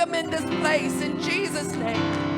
come in this place in Jesus' name.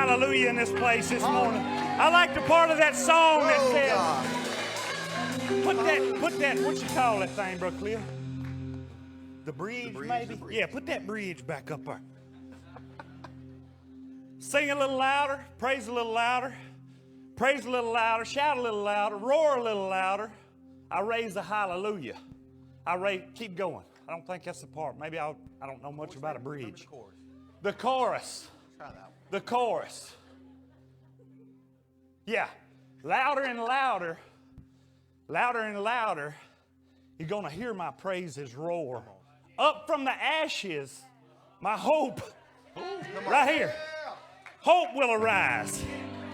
hallelujah in this place this morning. I like the part of that song that says, put that, what you call that thing, Brother Cliff? The bridge, maybe? Yeah, put that bridge back up there. Sing a little louder, praise a little louder, praise a little louder, shout a little louder, roar a little louder. I raise a hallelujah. Keep going. I don't think that's the part. Maybe I don't know much about a bridge. The chorus. Try that one. The chorus. Yeah. Louder and louder. Louder and louder. You're going to hear my praises roar. Up from the ashes, my hope. Right here. Hope will arise.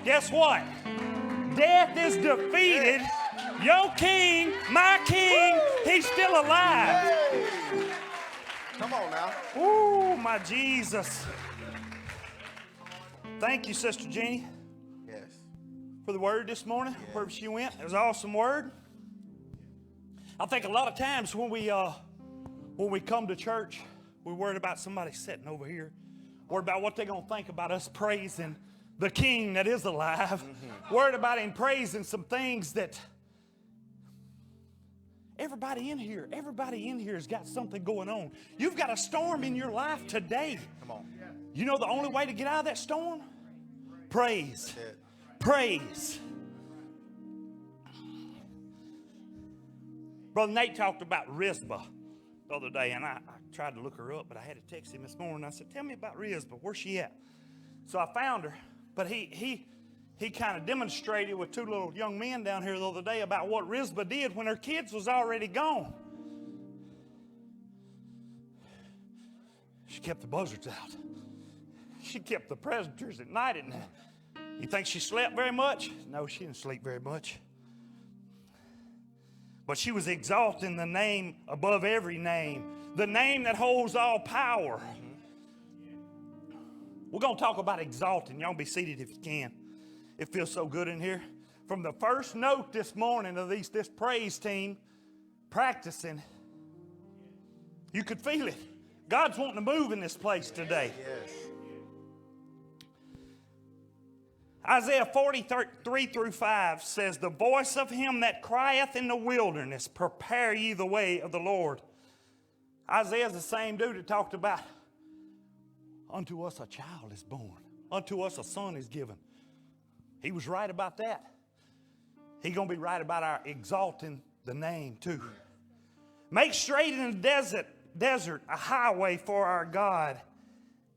Guess what? Death is defeated. Your king, my king, he's still alive. Hey. Come on now. Ooh, my Jesus. Thank you, Sister Jeannie. Yes. For the word this morning. Yes. Wherever she went. It was an awesome word. I think a lot of times when we come to church, we're worried about somebody sitting over here. Worried about what they're going to think about us praising the King that is alive. Mm-hmm. Worried about him praising some things that everybody in here has got something going on. You've got a storm in your life today. Come on. You know the only way to get out of that storm? Praise. Praise. Brother Nate talked about Rizpah the other day, and I tried to look her up, but I had to text him this morning. I said, tell me about Rizpah. Where's she at? So I found her, but he kind of demonstrated with two little young men down here the other day about what Rizpah did when her kids was already gone. She kept the buzzards out. She kept the predators at night. And you think she slept very much? No, she didn't sleep very much. But she was exalting the name above every name, the name that holds all power. We're going to talk about exalting. Y'all be seated if you can. It feels so good in here. From the first note this morning of this praise team practicing, you could feel it. God's wanting to move in this place today. Yes. Isaiah 43-5 says, the voice of him that crieth in the wilderness, prepare ye the way of the Lord. Isaiah's the same dude that talked about, unto us a child is born. Unto us a son is given. He was right about that. He's going to be right about our exalting the name too. Make straight in the desert a highway for our God.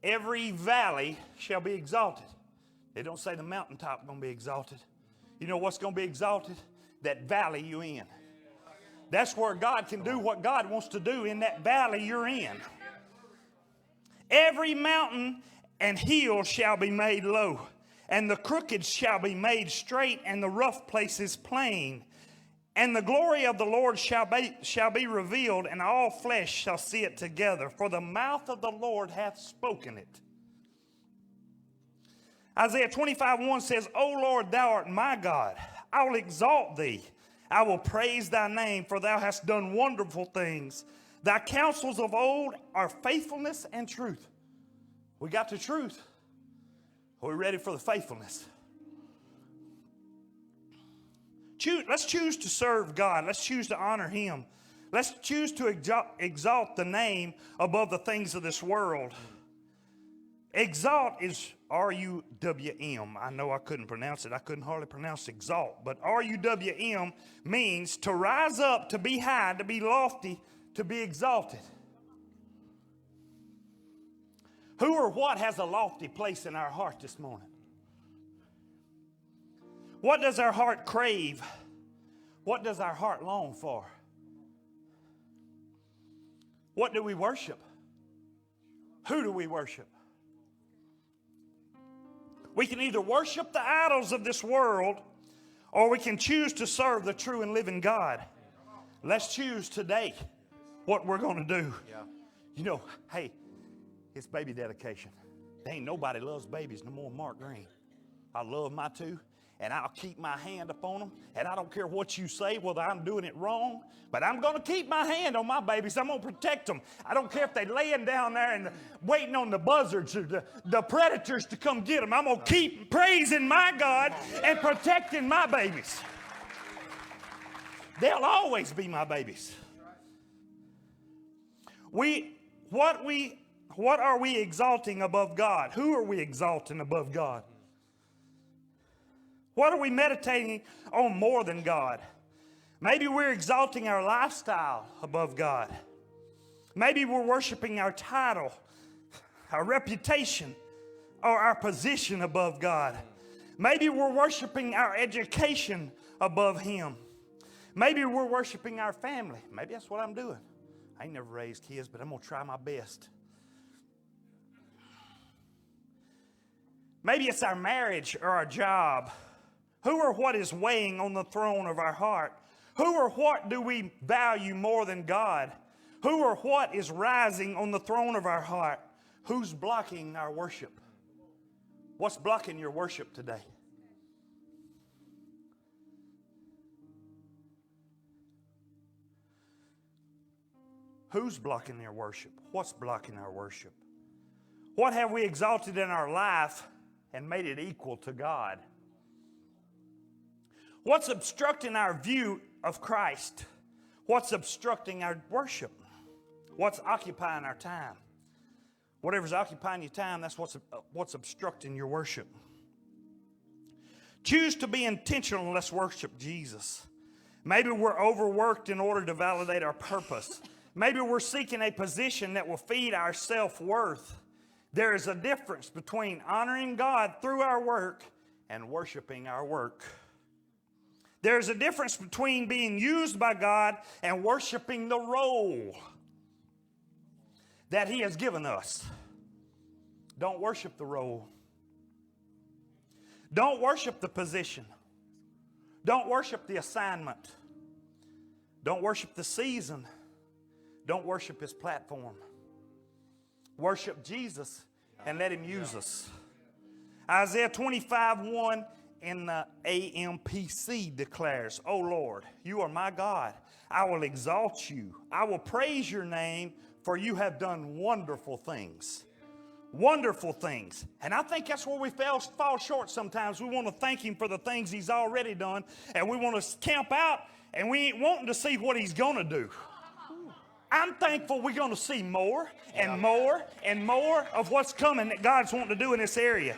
Every valley shall be exalted. They don't say the mountaintop going to be exalted. You know what's going to be exalted? That valley you're in. That's where God can do what God wants to do in that valley you're in. Every mountain and hill shall be made low, and the crooked shall be made straight, and the rough places plain. And the glory of the Lord shall be revealed, and all flesh shall see it together. For the mouth of the Lord hath spoken it. Isaiah 25:1 says, O Lord, thou art my God. I will exalt thee. I will praise thy name, for thou hast done wonderful things. Thy counsels of old are faithfulness and truth. We got the truth. Are we ready for the faithfulness? Let's choose to serve God. Let's choose to honor him. Let's choose to exalt the name above the things of this world. Exalt is R-U-W-M. I know I couldn't pronounce it. I couldn't hardly pronounce exalt. But R-U-W-M means to rise up, to be high, to be lofty, to be exalted. Who or what has a lofty place in our heart this morning? What does our heart crave? What does our heart long for? What do we worship? Who do we worship? We can either worship the idols of this world, or we can choose to serve the true and living God. Let's choose today what we're going to do. Yeah. You know, hey, it's baby dedication. There ain't nobody loves babies no more than Mark Green. I love my two. and I'll keep my hand upon them. And I don't care what you say, whether I'm doing it wrong, but I'm going to keep my hand on my babies. I'm going to protect them. I don't care if they're laying down there and waiting on the buzzards or the predators to come get them. I'm going to keep praising my God and protecting my babies. They'll always be my babies. What are we exalting above God? Who are we exalting above God? What are we meditating on more than God? Maybe we're exalting our lifestyle above God. Maybe we're worshiping our title, our reputation, or our position above God. Maybe we're worshiping our education above Him. Maybe we're worshiping our family. Maybe that's what I'm doing. I ain't never raised kids, but I'm going to try my best. Maybe it's our marriage or our job. Who or what is weighing on the throne of our heart? Who or what do we value more than God? Who or what is rising on the throne of our heart? Who's blocking our worship? What's blocking your worship today? Who's blocking their worship? What's blocking our worship? What have we exalted in our life and made it equal to God? What's obstructing our view of Christ? What's obstructing our worship? What's occupying our time? Whatever's occupying your time, that's what's obstructing your worship. Choose to be intentional and let's worship Jesus. Maybe we're overworked in order to validate our purpose. Maybe we're seeking a position that will feed our self-worth. There is a difference between honoring God through our work and worshiping our work. There's a difference between being used by God and worshiping the role that He has given us. Don't worship the role. Don't worship the position. Don't worship the assignment. Don't worship the season. Don't worship His platform. Worship Jesus and let Him use us. Isaiah 25:1 in the AMPC declares, "O Lord, you are my God. I will exalt you. I will praise your name, for you have done wonderful things." Wonderful things. And I think that's where we fall short sometimes. We want to thank Him for the things He's already done, and we want to camp out, and we ain't wanting to see what He's going to do. I'm thankful we're going to see more and more and more of what's coming that God's wanting to do in this area.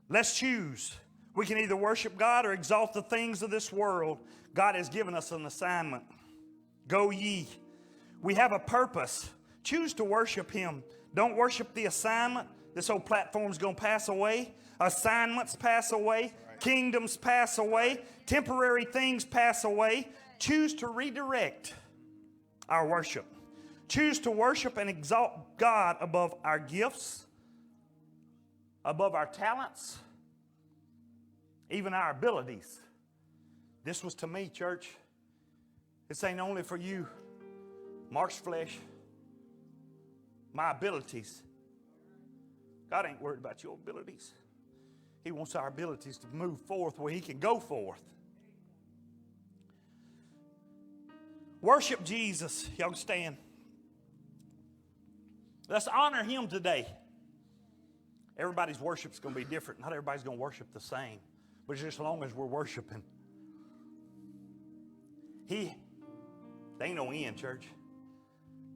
Let's choose. We can either worship God or exalt the things of this world. God has given us an assignment. Go ye. We have a purpose. Choose to worship Him. Don't worship the assignment. This whole platform's going to pass away. Assignments pass away. Kingdoms pass away. Temporary things pass away. Choose to redirect our worship. Choose to worship and exalt God above our gifts, above our talents, even our abilities. This was to me, church. This ain't only for you. Mark's flesh. My abilities. God ain't worried about your abilities. He wants our abilities to move forth where He can go forth. Worship Jesus. Y'all can stand. Let's honor Him today. Everybody's worship's going to be different. Not everybody's going to worship the same. But just as long as we're worshiping. There ain't no end, church,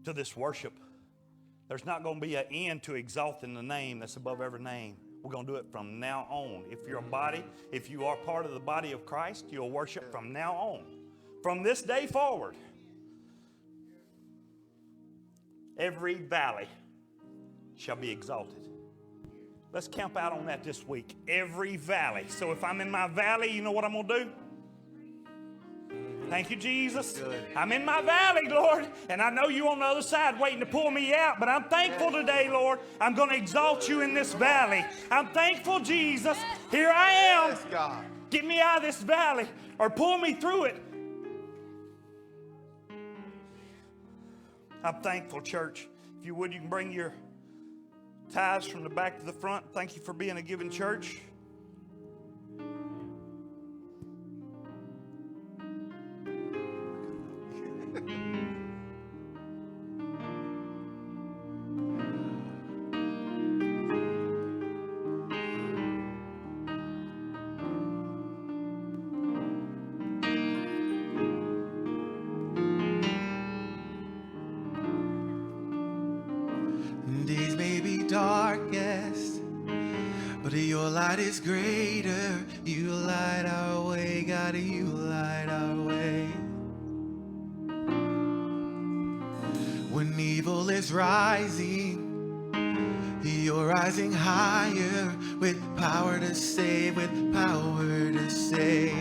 to this worship. There's not going to be an end to exalting the name that's above every name. We're going to do it from now on. If you are part of the body of Christ, you'll worship from now on. From this day forward, every valley shall be exalted. Let's camp out on that this week. Every valley. So if I'm in my valley, you know what I'm going to do? Thank you, Jesus. I'm in my valley, Lord, and I know you on the other side waiting to pull me out, but I'm thankful today, Lord. I'm going to exalt you in this valley. I'm thankful, Jesus. Here I am. Yes, God. Get me out of this valley or pull me through it. I'm thankful, church. If you would, you can bring your tithes from the back to the front. Thank you for being a giving church. Days may be darkest, but your light is greater. You light our way, God, you light our way. When evil is rising, you're rising higher with power to save, with power to save.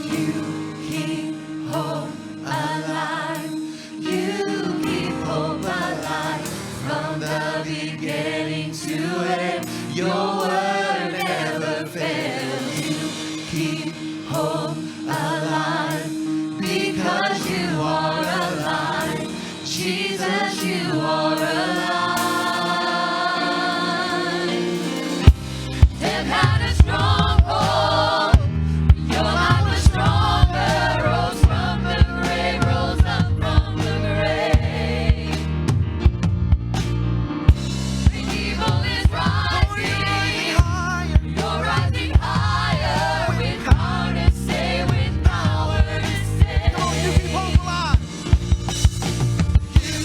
You keep hope alive. You keep hope alive from the beginning to end. Your word never fails. You keep hope alive because you are alive. Jesus, you are alive. Death had a stronghold. Your life was stronger. Rose from the grave, rose up from the grave. The evil is rising. You're rising higher with power to save, with power to save. Come on, you keep hope alive. You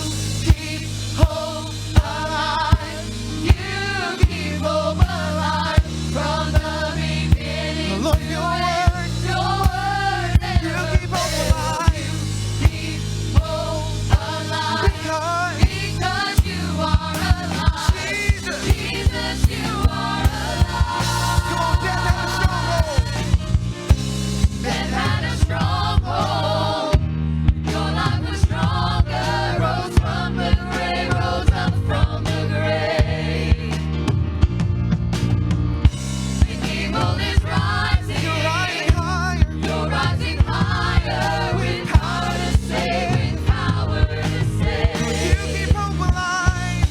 keep hope alive. You keep hope alive from the beginning. Lord, your word you keep hope alive. Keep hope alive because you are alive. Jesus, you are alive. Come on, death had a stronghold. Your life was stronger. Rose from the grave, rose up from the grave. The evil is rising. You're rising higher. You're rising higher with power to save, with power to save. You keep hope alive.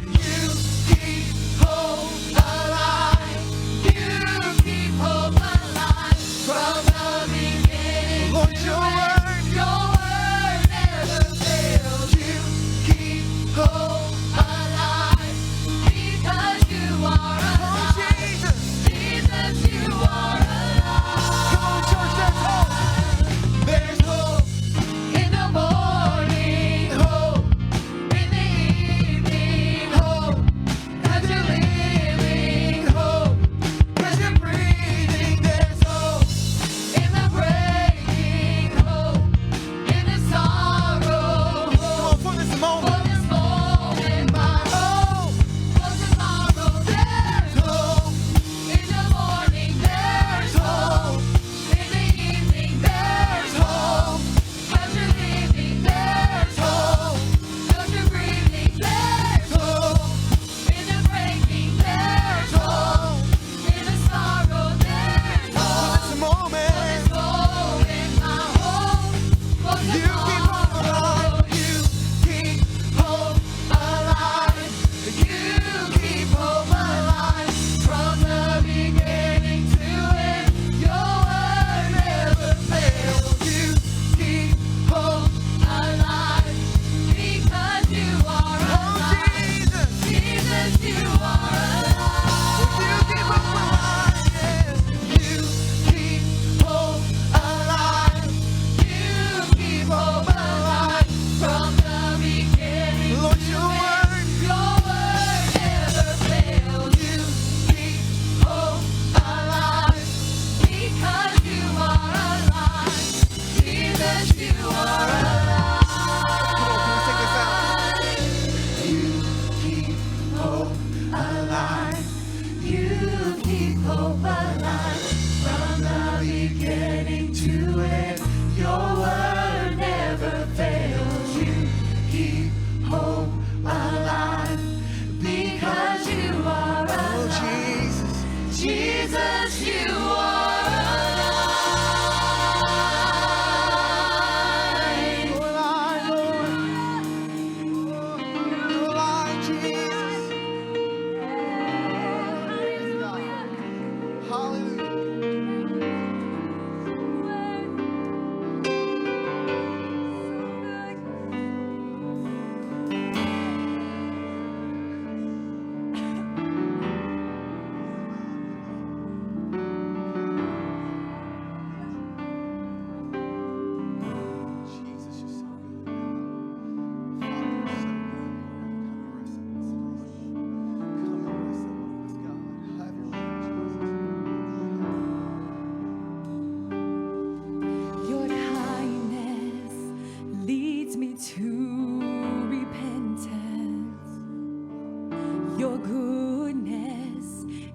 You keep hope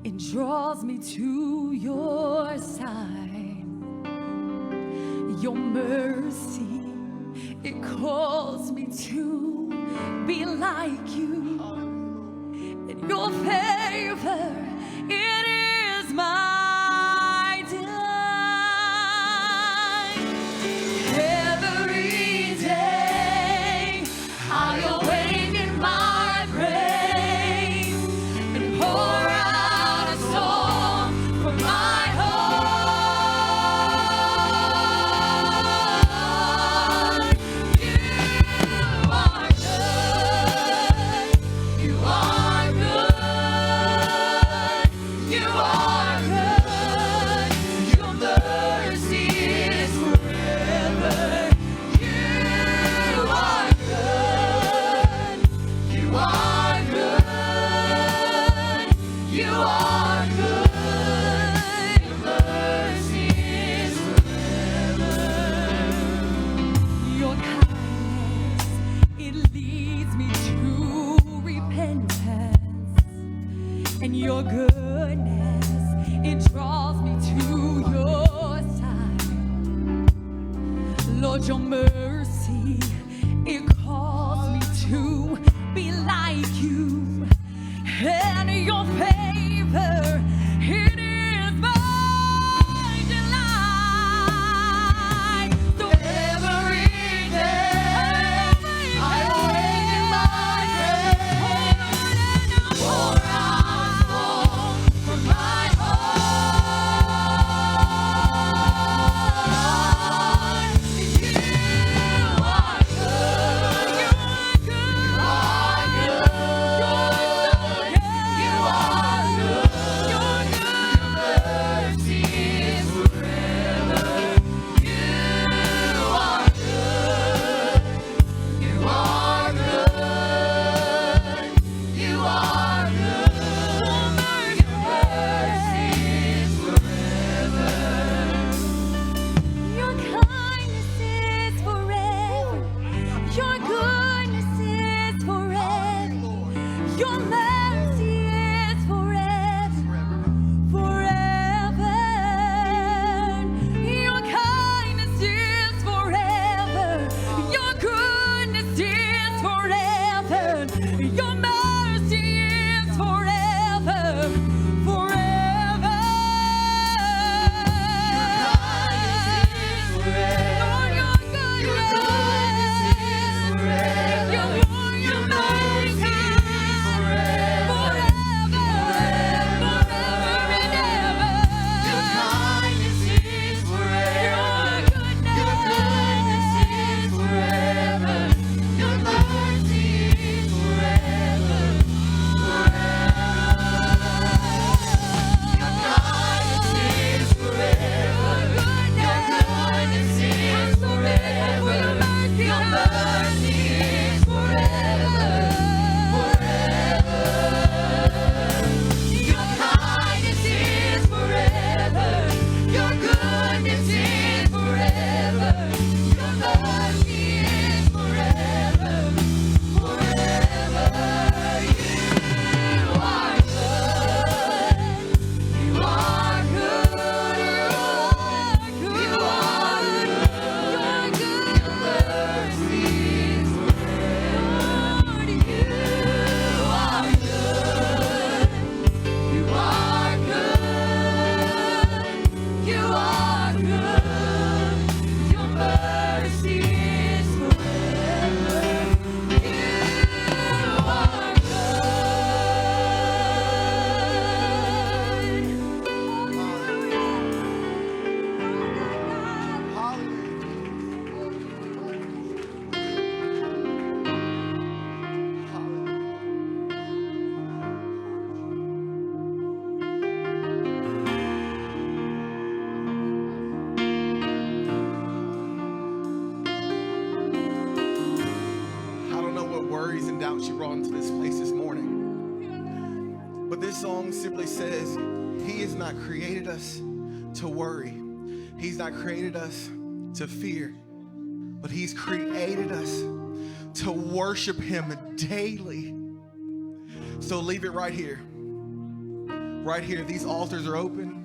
and draws me to your side. Your mercy, it calls me to be like you. And your favor, it is my delight. Every day I awake in my praise and pour out a song from my heart. You are good. You are good. You are good. Your mercy is forever. You are good. You are good. You are good. Your mercy is forever. Your kindness, it leads me to repentance. And your goodness, it draws me to your side. Lord, your mercy, it calls me to be like you. And your favor, it is my delight. So every day I awake in my praise and I pour out a song from my heart. You are good. You are good. You are good. Your mercy is forever. You are good. You are good. You are good. Your mercy is forever. Your kindness is forever. Your goodness is forever. Your mercy is forever. Forever. Your kindness is forever. Your goodness is forever. Your mercy is forever. Forever. Lord, your goodness is forever. Your mercy is forever. Forever and ever. Your kindness is forever. Your goodness is forever. Your mercy is forever. Your kindness is forever. Your goodness is forever. Your mercy is forever. Your kindness is forever. Your goodness is forever. Your mercy is forever. Forever. You are good. You are good. You are good. Your mercy is forever. You are good. You are good. You are good. Your mercy is forever. You are I don't know what worries and doubts you brought into this place this morning, but this song simply says, He has not created us to worry. He's not created us to fear, but He's created us to worship Him daily. So leave it right here. right here. These altars are open.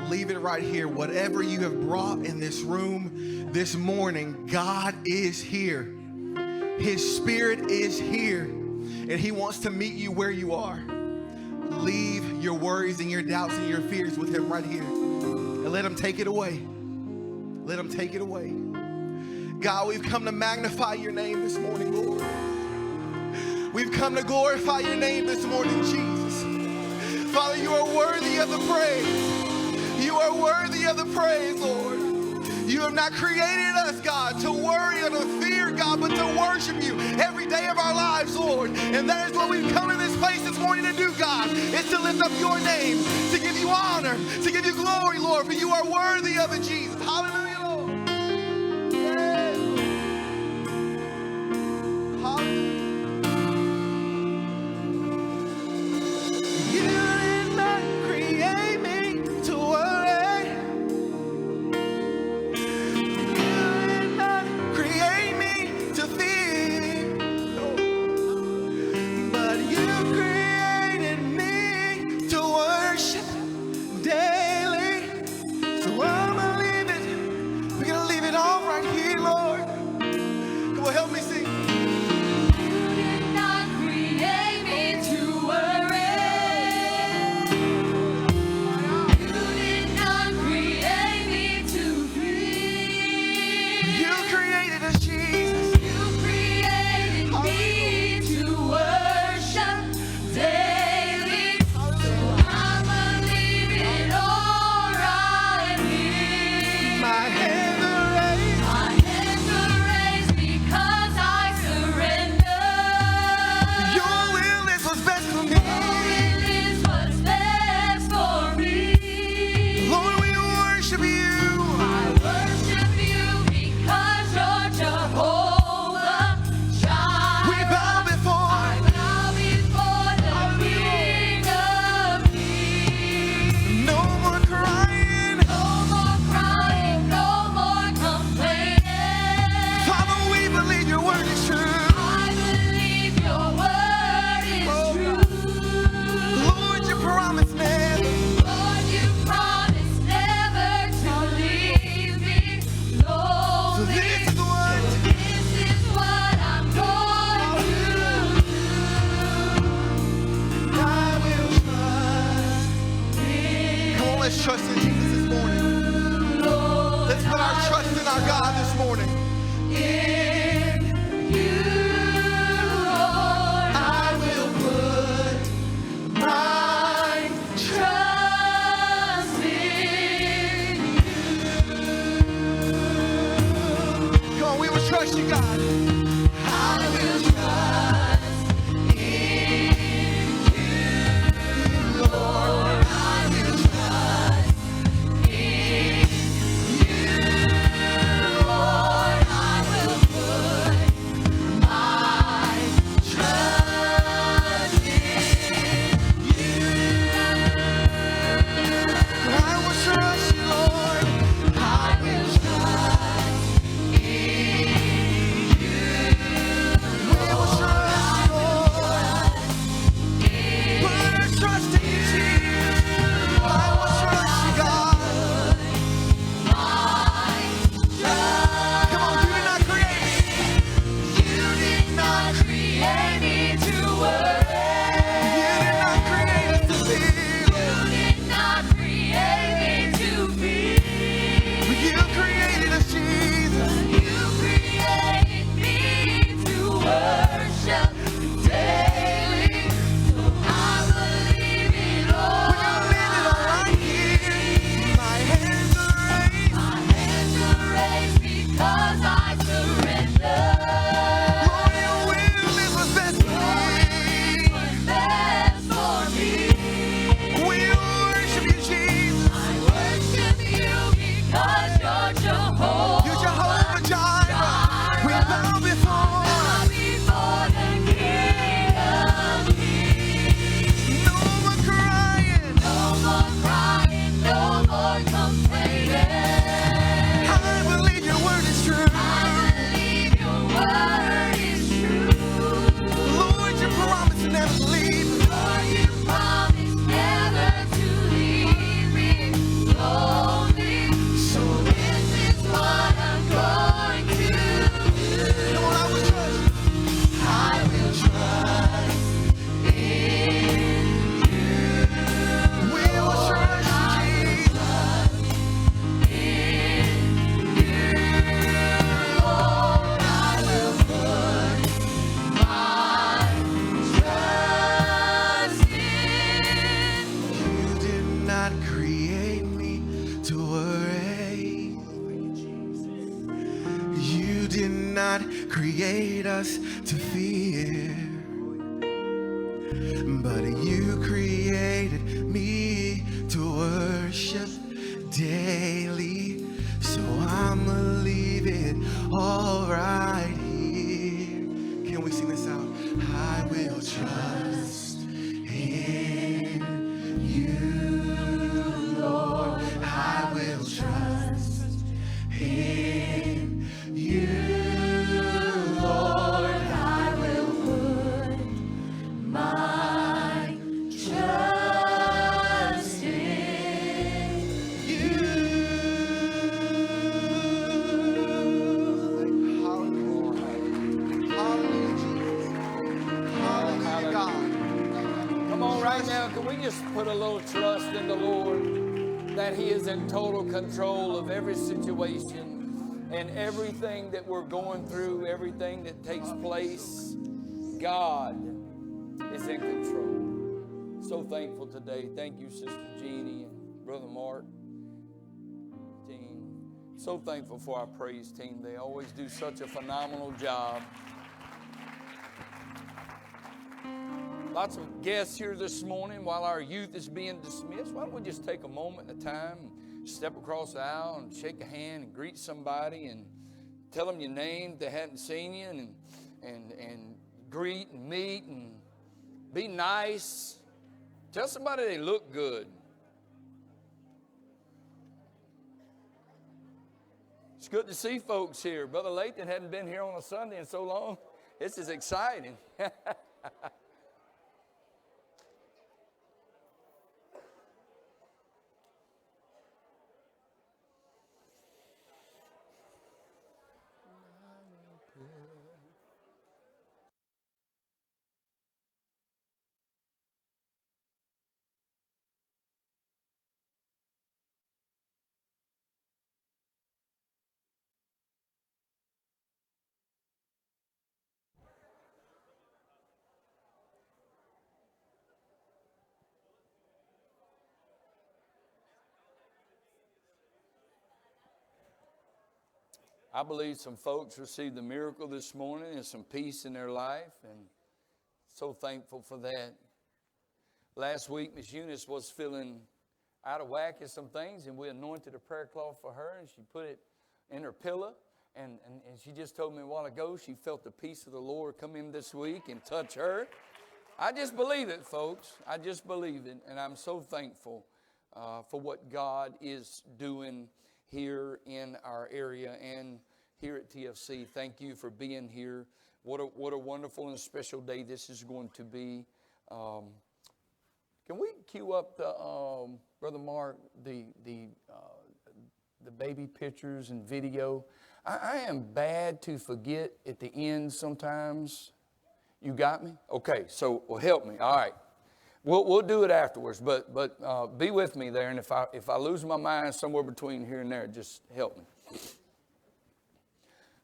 Leave it right here. Whatever you have brought in this room this morning, God is here. His Spirit is here, and He wants to meet you where you are. Leave your worries and your doubts and your fears with Him right here, and let Him take it away. Let Him take it away. God, we've come to magnify your name this morning, Lord. We've come to glorify your name this morning, Jesus. Father, you are worthy of the praise. You are worthy of the praise, Lord. You have not created us, God, to worry or to fear, God, but to worship you every day of our lives, Lord. And that is what we've come in this place this morning to do, God, is to lift up your name, to give you honor, to give you glory, Lord, for you are worthy of it, Jesus. Hallelujah, Lord. Yes. Hallelujah. You did not create me to worry. Help me sing. You did not create me to worry. You did not create me to fear. You created us, Jesus. You created me to worship daily. So I believe it all right here. My hands are raised. My hands are raised because I surrender. Your will is what's best for me. Your will is what's best for me. Lord, we worship you. I worship you because you're Jehovah Jireh. We bow before. I bow before the King of Kings. No more crying. No more crying, no more complaining. Father, we believe your word is true. I believe your word is true. Lord, you promised never. Lord, you promised never to leave me So lonely. this is what This is what I'm going to do. I will trust in. Come on, let's trust in Jesus this morning. Lord, Let's put our trust in our God this morning. in you, Lord, I will put my trust in you. Come on, we will trust you, God. I will trust in you, Lord. I will trust in you, Lord. I will put my trust in you. I will trust you, Lord. I will trust in you. not create me to worry. You did not create us to fear. But you created me to worship daily. So I'ma leave it all right here. Can we sing this out? I will trust in you, Lord. I will trust in you, Lord. I will put my trust in you. Hallelujah. Hallelujah, Jesus. Hallelujah, God. Come on, right now, can we just put a little trust in the Lord that He is in total control of every situation and everything that we're going through, everything that takes place. God is in control. So thankful today. Thank you, Sister Jeannie and Brother Mark. Team. So thankful for our praise team. They always do such a phenomenal job. Lots of guests here this morning while our youth is being dismissed. Why don't we just take a moment at a time, step across the aisle and shake a hand and greet somebody and tell them your name if they hadn't seen you, and greet and meet and be nice. Tell somebody they look good. It's good to see folks here. Brother Lathan hadn't been here on a Sunday in so long. This is exciting. I believe some folks received the miracle this morning and some peace in their life, and so thankful for that. Last week, Miss Eunice was feeling out of whack at some things, and we anointed a prayer cloth for her, and she put it in her pillow, and she just told me a while ago she felt the peace of the Lord come in this week and touch her. I just believe it, folks. I just believe it, and I'm so thankful for what God is doing here in our area and here at TFC. Thank you for being here. What a wonderful and special day this is going to be. Can we cue up the Brother Mark, the baby pictures and video? I am bad to forget at the end sometimes. You got me? Okay, so well, help me. All right. We'll do it afterwards, but be with me there, and if I lose my mind somewhere between here and there, just help me.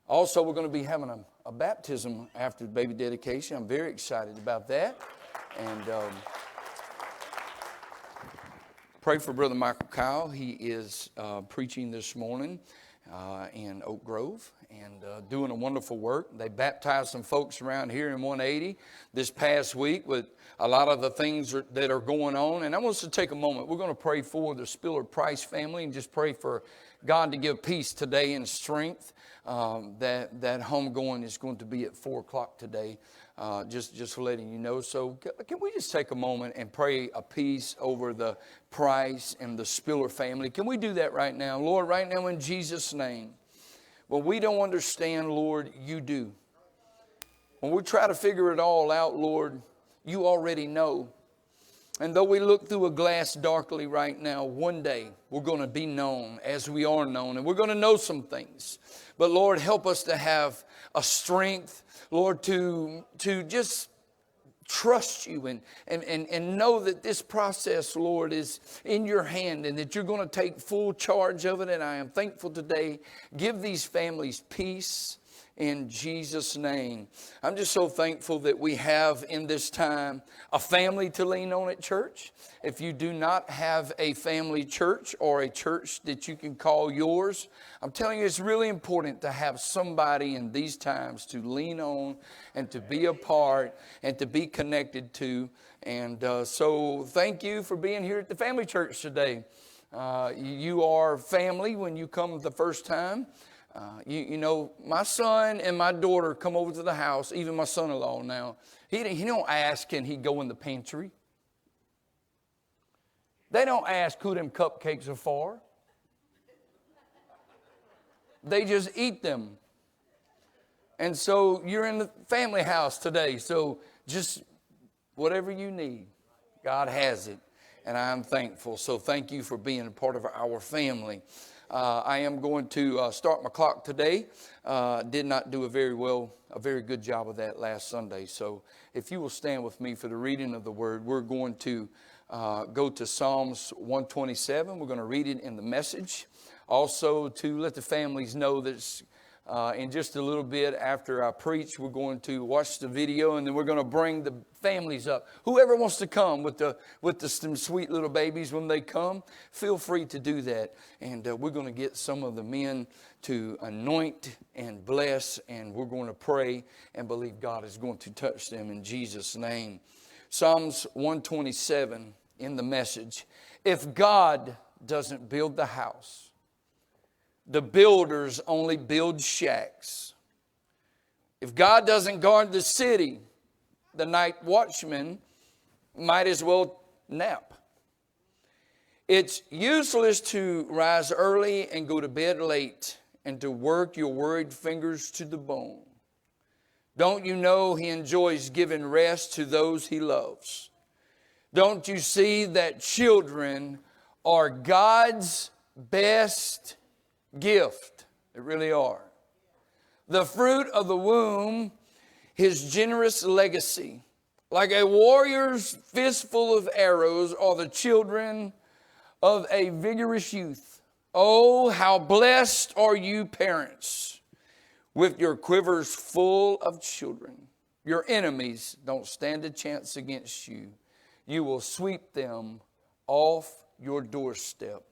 Also, we're going to be having a baptism after the baby dedication. I'm very excited about that, and pray for Brother Michael Kyle. He is preaching this morning in Oak Grove and doing a wonderful work. They baptized some folks around here in 180 this past week with a lot of the things that are going on. And I want us to take a moment. We're going to pray for the Spiller Price family and just pray for God to give peace today and strength. That homegoing is going to be at 4 o'clock today. Just letting you know. So can we just take a moment and pray a peace over the Price and the Spiller family? Can we do that right now? Lord, right now in Jesus' name. When we don't understand, Lord, you do. When we try to figure it all out, Lord, you already know. And though we look through a glass darkly right now, one day we're going to be known as we are known. And we're going to know some things. But Lord, help us to have a strength, Lord, to just trust you and know that this process, Lord, is in your hand and that you're going to take full charge of it. And I am thankful today. Give these families peace. in Jesus' name. I'm just so thankful that we have in this time a family to lean on at church. If you do not have a family church or a church that you can call yours, I'm telling you, it's really important to have somebody in these times to lean on and to be a part and to be connected to. And so thank you for being here at the family church today. You are family when you come the first time. You know, my son and my daughter come over to the house, even my son-in-law now. He don't ask, can he go in the pantry? They don't ask who them cupcakes are for. They just eat them. And so you're in the family house today. So just whatever you need, God has it. And I'm thankful. So thank you for being a part of our family. I am going to start my clock today. Did not do a very good job of that last Sunday. So if you will stand with me for the reading of the word, we're going to go to Psalms 127. We're going to read it in the Message. Also to let the families know that in just a little bit after I preach, we're going to watch the video, and then we're going to bring the families up. Whoever wants to come with some sweet little babies when they come, feel free to do that. And we're going to get some of the men to anoint and bless, and we're going to pray and believe God is going to touch them in Jesus' name. Psalms 127 in the Message. If God doesn't build the house, the builders only build shacks. If God doesn't guard the city, the night watchman might as well nap. It's useless to rise early and go to bed late and to work your worried fingers to the bone. Don't you know He enjoys giving rest to those He loves? Don't you see that children are God's best gift? They really are. The fruit of the womb, His generous legacy. Like a warrior's fistful of arrows are the children of a vigorous youth. Oh, how blessed are you parents with your quivers full of children. Your enemies don't stand a chance against you. You will sweep them off your doorstep.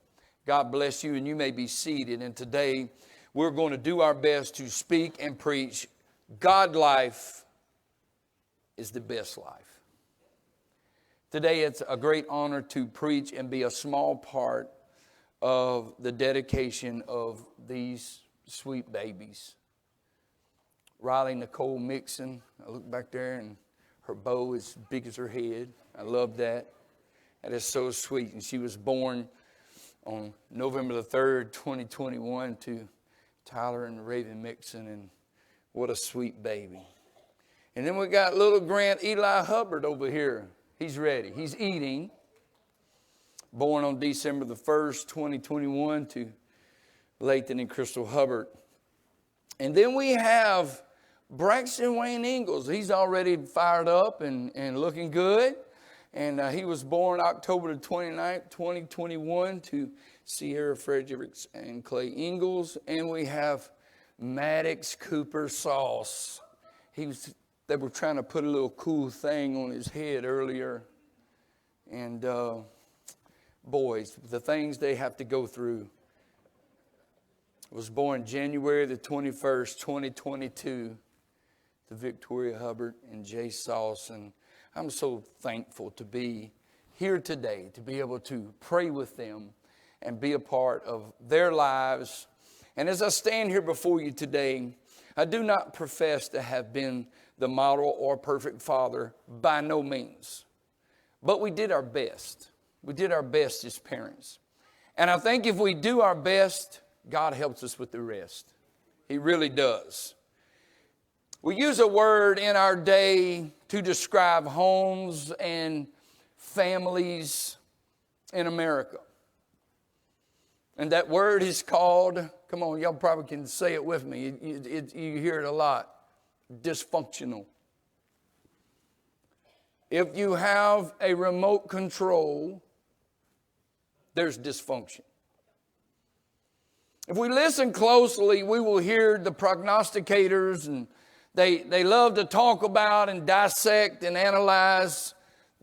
God bless you, and you may be seated. And today we're going to do our best to speak and preach God life is the best life. Today it's a great honor to preach and be a small part of the dedication of these sweet babies. Riley Nicole Mixon, I look back there and her bow is big as her head. I love that. That is so sweet. And she was born on November the 3rd, 2021 to Tyler and Raven Mixon, and what a sweet baby. And then we got little Grant Eli Hubbard over here. He's ready. He's eating. Born on December the 1st, 2021 to Lathan and Crystal Hubbard. And then we have Braxton Wayne Ingalls. He's already fired up and looking good. And he was born October the 29th, 2021 to Sierra Fredericks and Clay Ingalls. And we have Maddox Cooper Sauce. They were trying to put a little cool thing on his head earlier. And boys, the things they have to go through. Was born January the 21st, 2022 to Victoria Hubbard and Jay Sauce. And I'm so thankful to be here today, to be able to pray with them and be a part of their lives. And as I stand here before you today, I do not profess to have been the model or perfect father, by no means. But we did our best. We did our best as parents. And I think if we do our best, God helps us with the rest. He really does. We use a word in our day to describe homes and families in America. And that word is called, come on, y'all probably can say it with me. You hear it a lot. Dysfunctional. If you have a remote control, there's dysfunction. If we listen closely, we will hear the prognosticators, and they love to talk about and dissect and analyze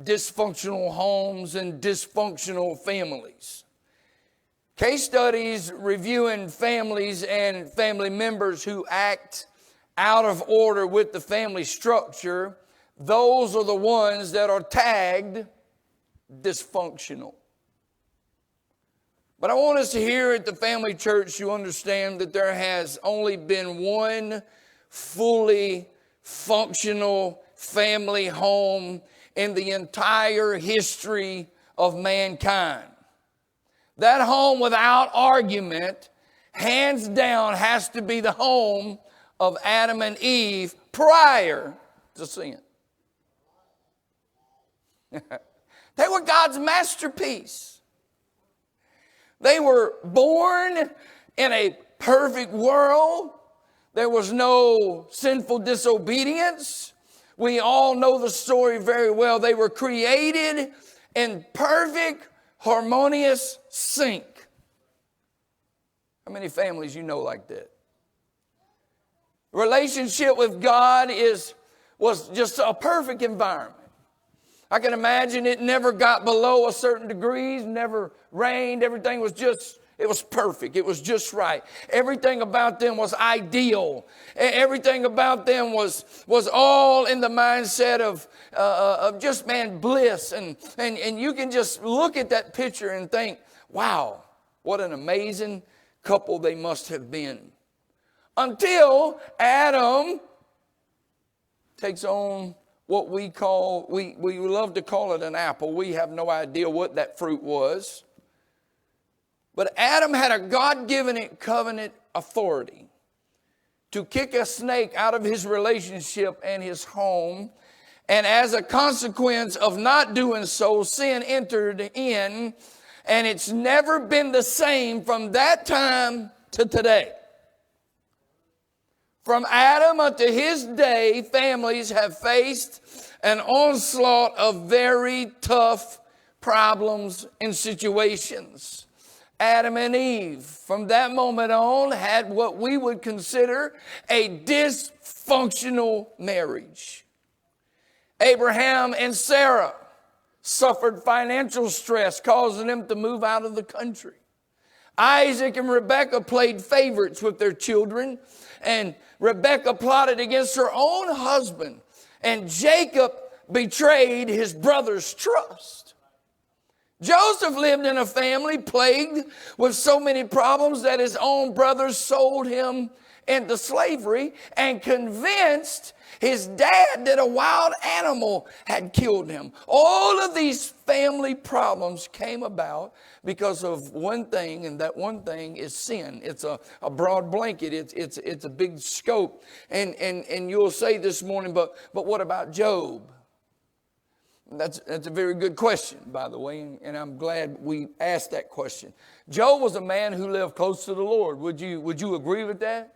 dysfunctional homes and dysfunctional families. Case studies reviewing families and family members who act out of order with the family structure, those are the ones that are tagged dysfunctional. But I want us to hear at the family church, you understand that there has only been one fully functional family home in the entire history of mankind. That home, without argument, hands down, has to be the home of Adam and Eve prior to sin. They were God's masterpiece. They were born in a perfect world. There was no sinful disobedience. We all know the story very well. They were created in perfect, harmonious sync. How many families you know like that? Relationship with God was just a perfect environment. I can imagine it never got below a certain degree, never rained. Everything was it was perfect. It was just right. Everything about them was ideal. Everything about them was all in the mindset of just, man, bliss. And you can just look at that picture and think, wow, what an amazing couple they must have been. Until Adam takes on what we love to call it an apple. We have no idea what that fruit was. But Adam had a God-given covenant authority to kick a snake out of his relationship and his home. And as a consequence of not doing so, sin entered in, and it's never been the same from that time to today. From Adam unto his day, families have faced an onslaught of very tough problems and situations. Adam and Eve, from that moment on, had what we would consider a dysfunctional marriage. Abraham and Sarah suffered financial stress, causing them to move out of the country. Isaac and Rebekah played favorites with their children, and Rebekah plotted against her own husband, and Jacob betrayed his brother's trust. Joseph lived in a family plagued with so many problems that his own brothers sold him into slavery and convinced his dad that a wild animal had killed him. All of these family problems came about because of one thing, and that one thing is sin. It's a broad blanket. It's a big scope. And you'll say this morning, but what about Job? That's a very good question, by the way, and I'm glad we asked that question. Job was a man who lived close to the Lord. Would you agree with that?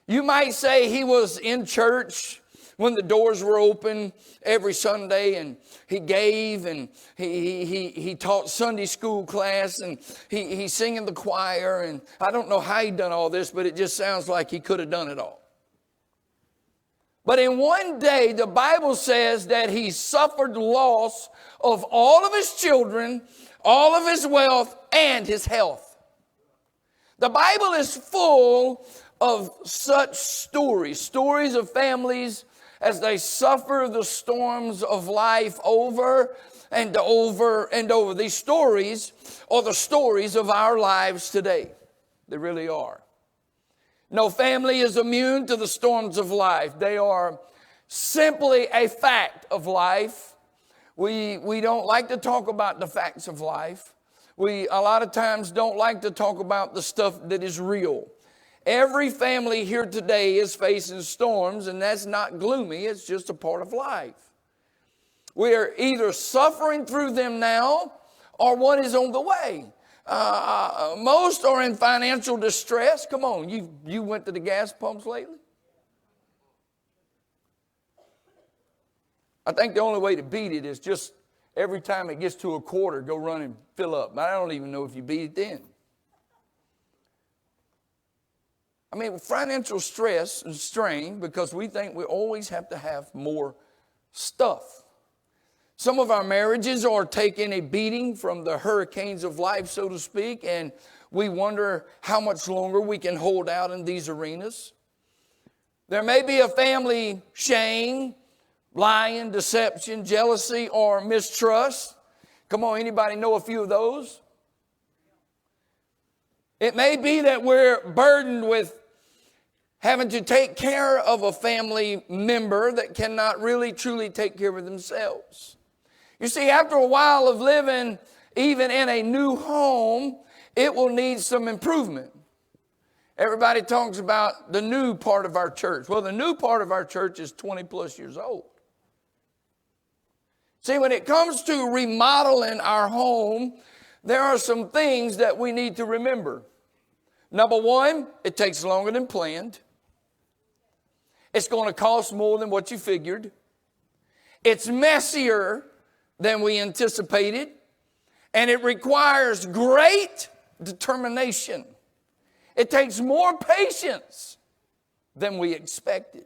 You might say he was in church when the doors were open every Sunday, and he gave, and he taught Sunday school class, and he sang in the choir, and I don't know how he done all this, but it just sounds like he could have done it all. But in one day, the Bible says that he suffered loss of all of his children, all of his wealth, and his health. The Bible is full of such stories of families as they suffer the storms of life over and over and over. These stories are the stories of our lives today. They really are. No family is immune to the storms of life. They are simply a fact of life. We don't like to talk about the facts of life. We a lot of times don't like to talk about the stuff that is real. Every family here today is facing storms, and that's not gloomy. It's just a part of life. We are either suffering through them now, or one is on the way. Most are in financial distress. Come on, you went to the gas pumps lately? I think the only way to beat it is just every time it gets to a quarter, go run and fill up. I don't even know if you beat it then. I mean, financial stress and strain because we think we always have to have more stuff. Some of our marriages are taking a beating from the hurricanes of life, so to speak, and we wonder how much longer we can hold out in these arenas. There may be a family shame, lying, deception, jealousy, or mistrust. Come on, anybody know a few of those? It may be that we're burdened with having to take care of a family member that cannot really truly take care of themselves. You see, after a while of living even in a new home, it will need some improvement. Everybody talks about the new part of our church. Well, the new part of our church is 20 plus years old. See, when it comes to remodeling our home, there are some things that we need to remember. Number one, it takes longer than planned. It's going to cost more than what you figured. It's messier than we anticipated. And it requires great determination. It takes more patience than we expected.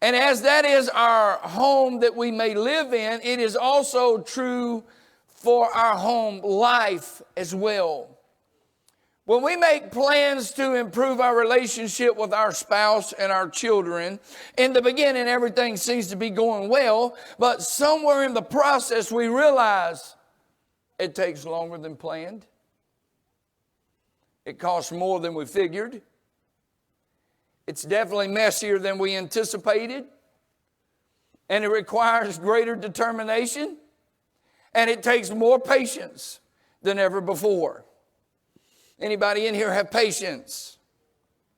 And as that is our home that we may live in, it is also true for our home life as well. When we make plans to improve our relationship with our spouse and our children, in the beginning everything seems to be going well, but somewhere in the process we realize it takes longer than planned. It costs more than we figured. It's definitely messier than we anticipated. And it requires greater determination. And it takes more patience than ever before. Anybody in here have patience?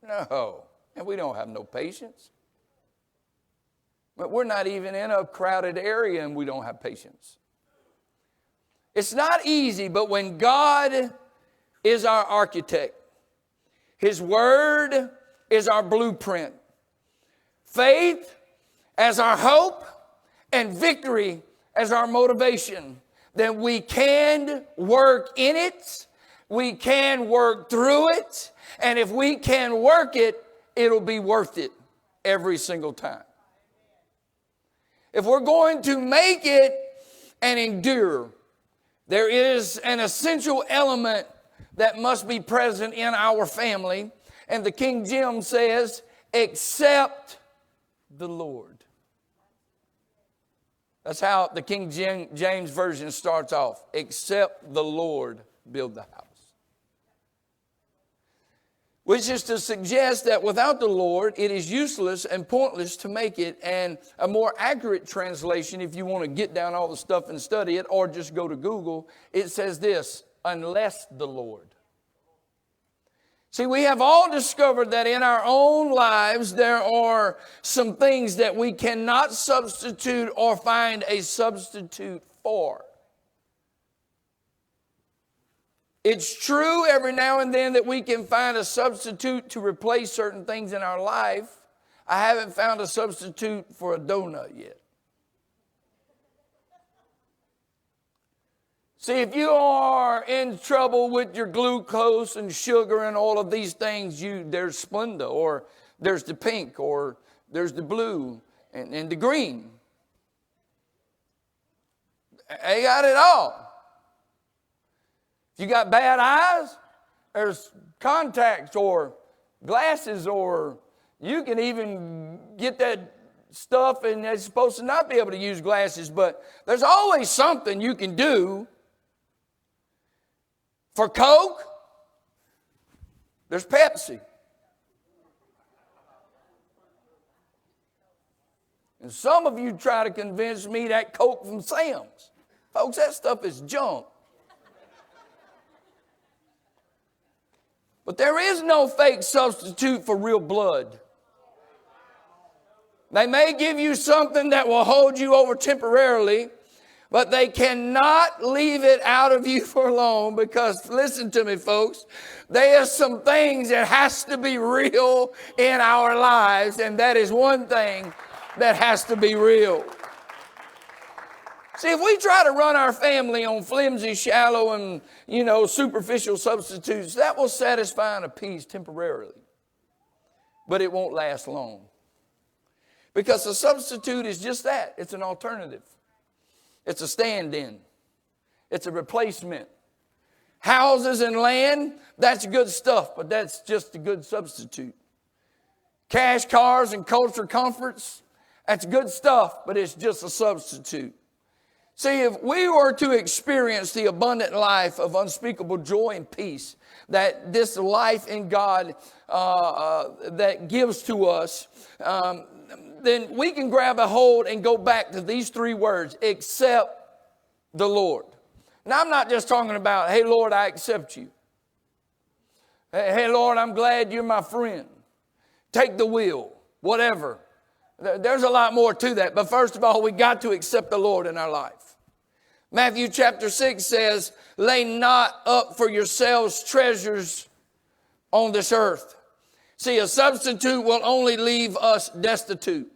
No. And we don't have no patience. But we're not even in a crowded area and we don't have patience. It's not easy, but when God is our architect, His Word is our blueprint, faith as our hope, and victory as our motivation, then we can work in it, we can work through it, and if we can work it, it'll be worth it every single time. If we're going to make it and endure, there is an essential element that must be present in our family. And the King James says, except the Lord. That's how the King James Version starts off. Except the Lord build the house. Which is to suggest that without the Lord, it is useless and pointless to make it. And a more accurate translation, if you want to get down all the stuff and study it, or just go to Google, it says this, unless the Lord. See, we have all discovered that in our own lives, there are some things that we cannot substitute or find a substitute for. It's true every now and then that we can find a substitute to replace certain things in our life. I haven't found a substitute for a donut yet. See, if you are in trouble with your glucose and sugar and all of these things, there's Splenda, or there's the pink, or there's the blue and the green. They got it all. If you got bad eyes, there's contacts or glasses, or you can even get that stuff and they're supposed to not be able to use glasses, but there's always something you can do. For Coke, there's Pepsi. And some of you try to convince me that Coke from Sam's. Folks, that stuff is junk. But there is no fake substitute for real blood. They may give you something that will hold you over temporarily, but they cannot leave it out of you for long, because, listen to me, folks, there are some things that has to be real in our lives, and that is one thing that has to be real. See, if we try to run our family on flimsy, shallow, and, superficial substitutes, that will satisfy and appease temporarily. but it won't last long. Because a substitute is just that. It's an alternative. It's a stand-in. It's a replacement. Houses and land, that's good stuff, but that's just a good substitute. Cash, cars, and cultural comforts, that's good stuff, but it's just a substitute. See, if we were to experience the abundant life of unspeakable joy and peace that this life in God that gives to us, then we can grab a hold and go back to these three words: accept the Lord. Now, I'm not just talking about, hey, Lord, I accept you. Hey, Lord, I'm glad you're my friend. Take the wheel, whatever. There's a lot more to that. But first of all, we got to accept the Lord in our life. Matthew chapter 6 says, lay not up for yourselves treasures on this earth. See, a substitute will only leave us destitute.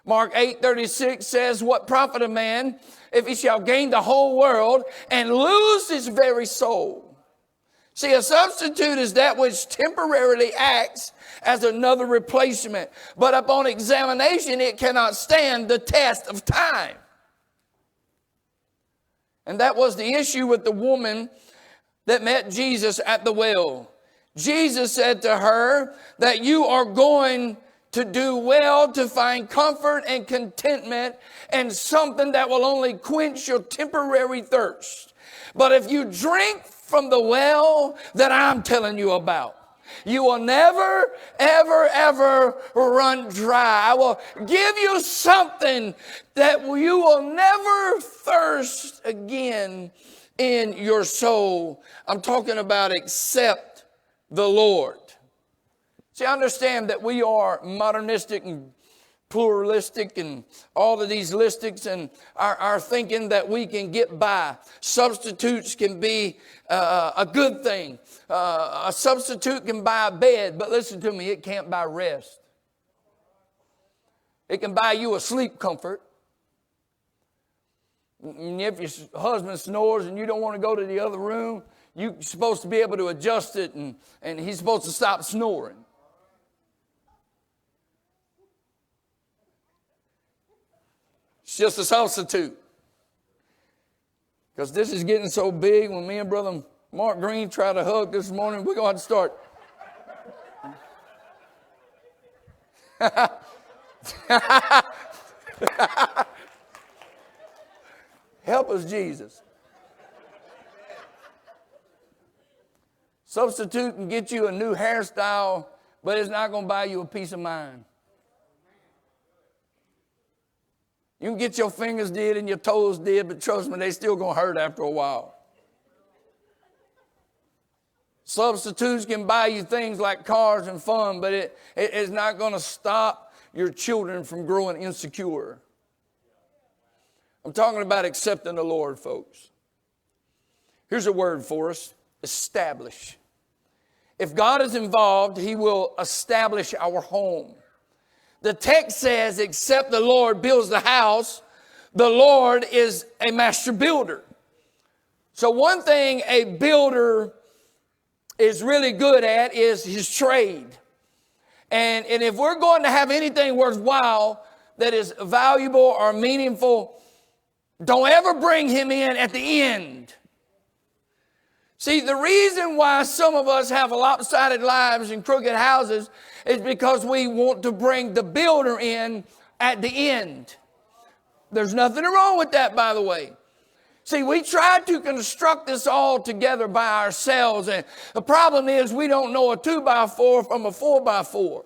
Mark 8:36 says, what profit a man if he shall gain the whole world and lose his very soul? See, a substitute is that which temporarily acts as another replacement, but upon examination, it cannot stand the test of time. And that was the issue with the woman that met Jesus at the well. Jesus said to her that you are going to do well to find comfort and contentment and something that will only quench your temporary thirst. But if you drink from the well that I'm telling you about, you will never, ever, ever run dry. I will give you something that you will never thirst again in your soul. I'm talking about accept the Lord. See, I understand that we are modernistic and pluralistic and all of these listics and are thinking that we can get by. Substitutes can be a good thing. A substitute can buy a bed, but listen to me, it can't buy rest. It can buy you a sleep comfort. And if your husband snores and you don't want to go to the other room, you're supposed to be able to adjust it and he's supposed to stop snoring. It's just a substitute. Because this is getting so big, when me and Brother Mark Green try to hug this morning, we're going to have to start. Help us, Jesus. Substitute can get you a new hairstyle, but it's not going to buy you a peace of mind. You can get your fingers did and your toes did, but trust me, they still going to hurt after a while. Substitutes can buy you things like cars and fun, but it is not going to stop your children from growing insecure. I'm talking about accepting the Lord, folks. Here's a word for us: establish. If God is involved, He will establish our home. The text says, except the Lord builds the house, the Lord is a master builder. So one thing a builder is really good at is his trade. And if we're going to have anything worthwhile that is valuable or meaningful, don't ever bring him in at the end. See, the reason why some of us have lopsided lives and crooked houses is because we want to bring the builder in at the end. There's nothing wrong with that, by the way. See, we try to construct this all together by ourselves, and the problem is we don't know a 2x4 from a 4x4.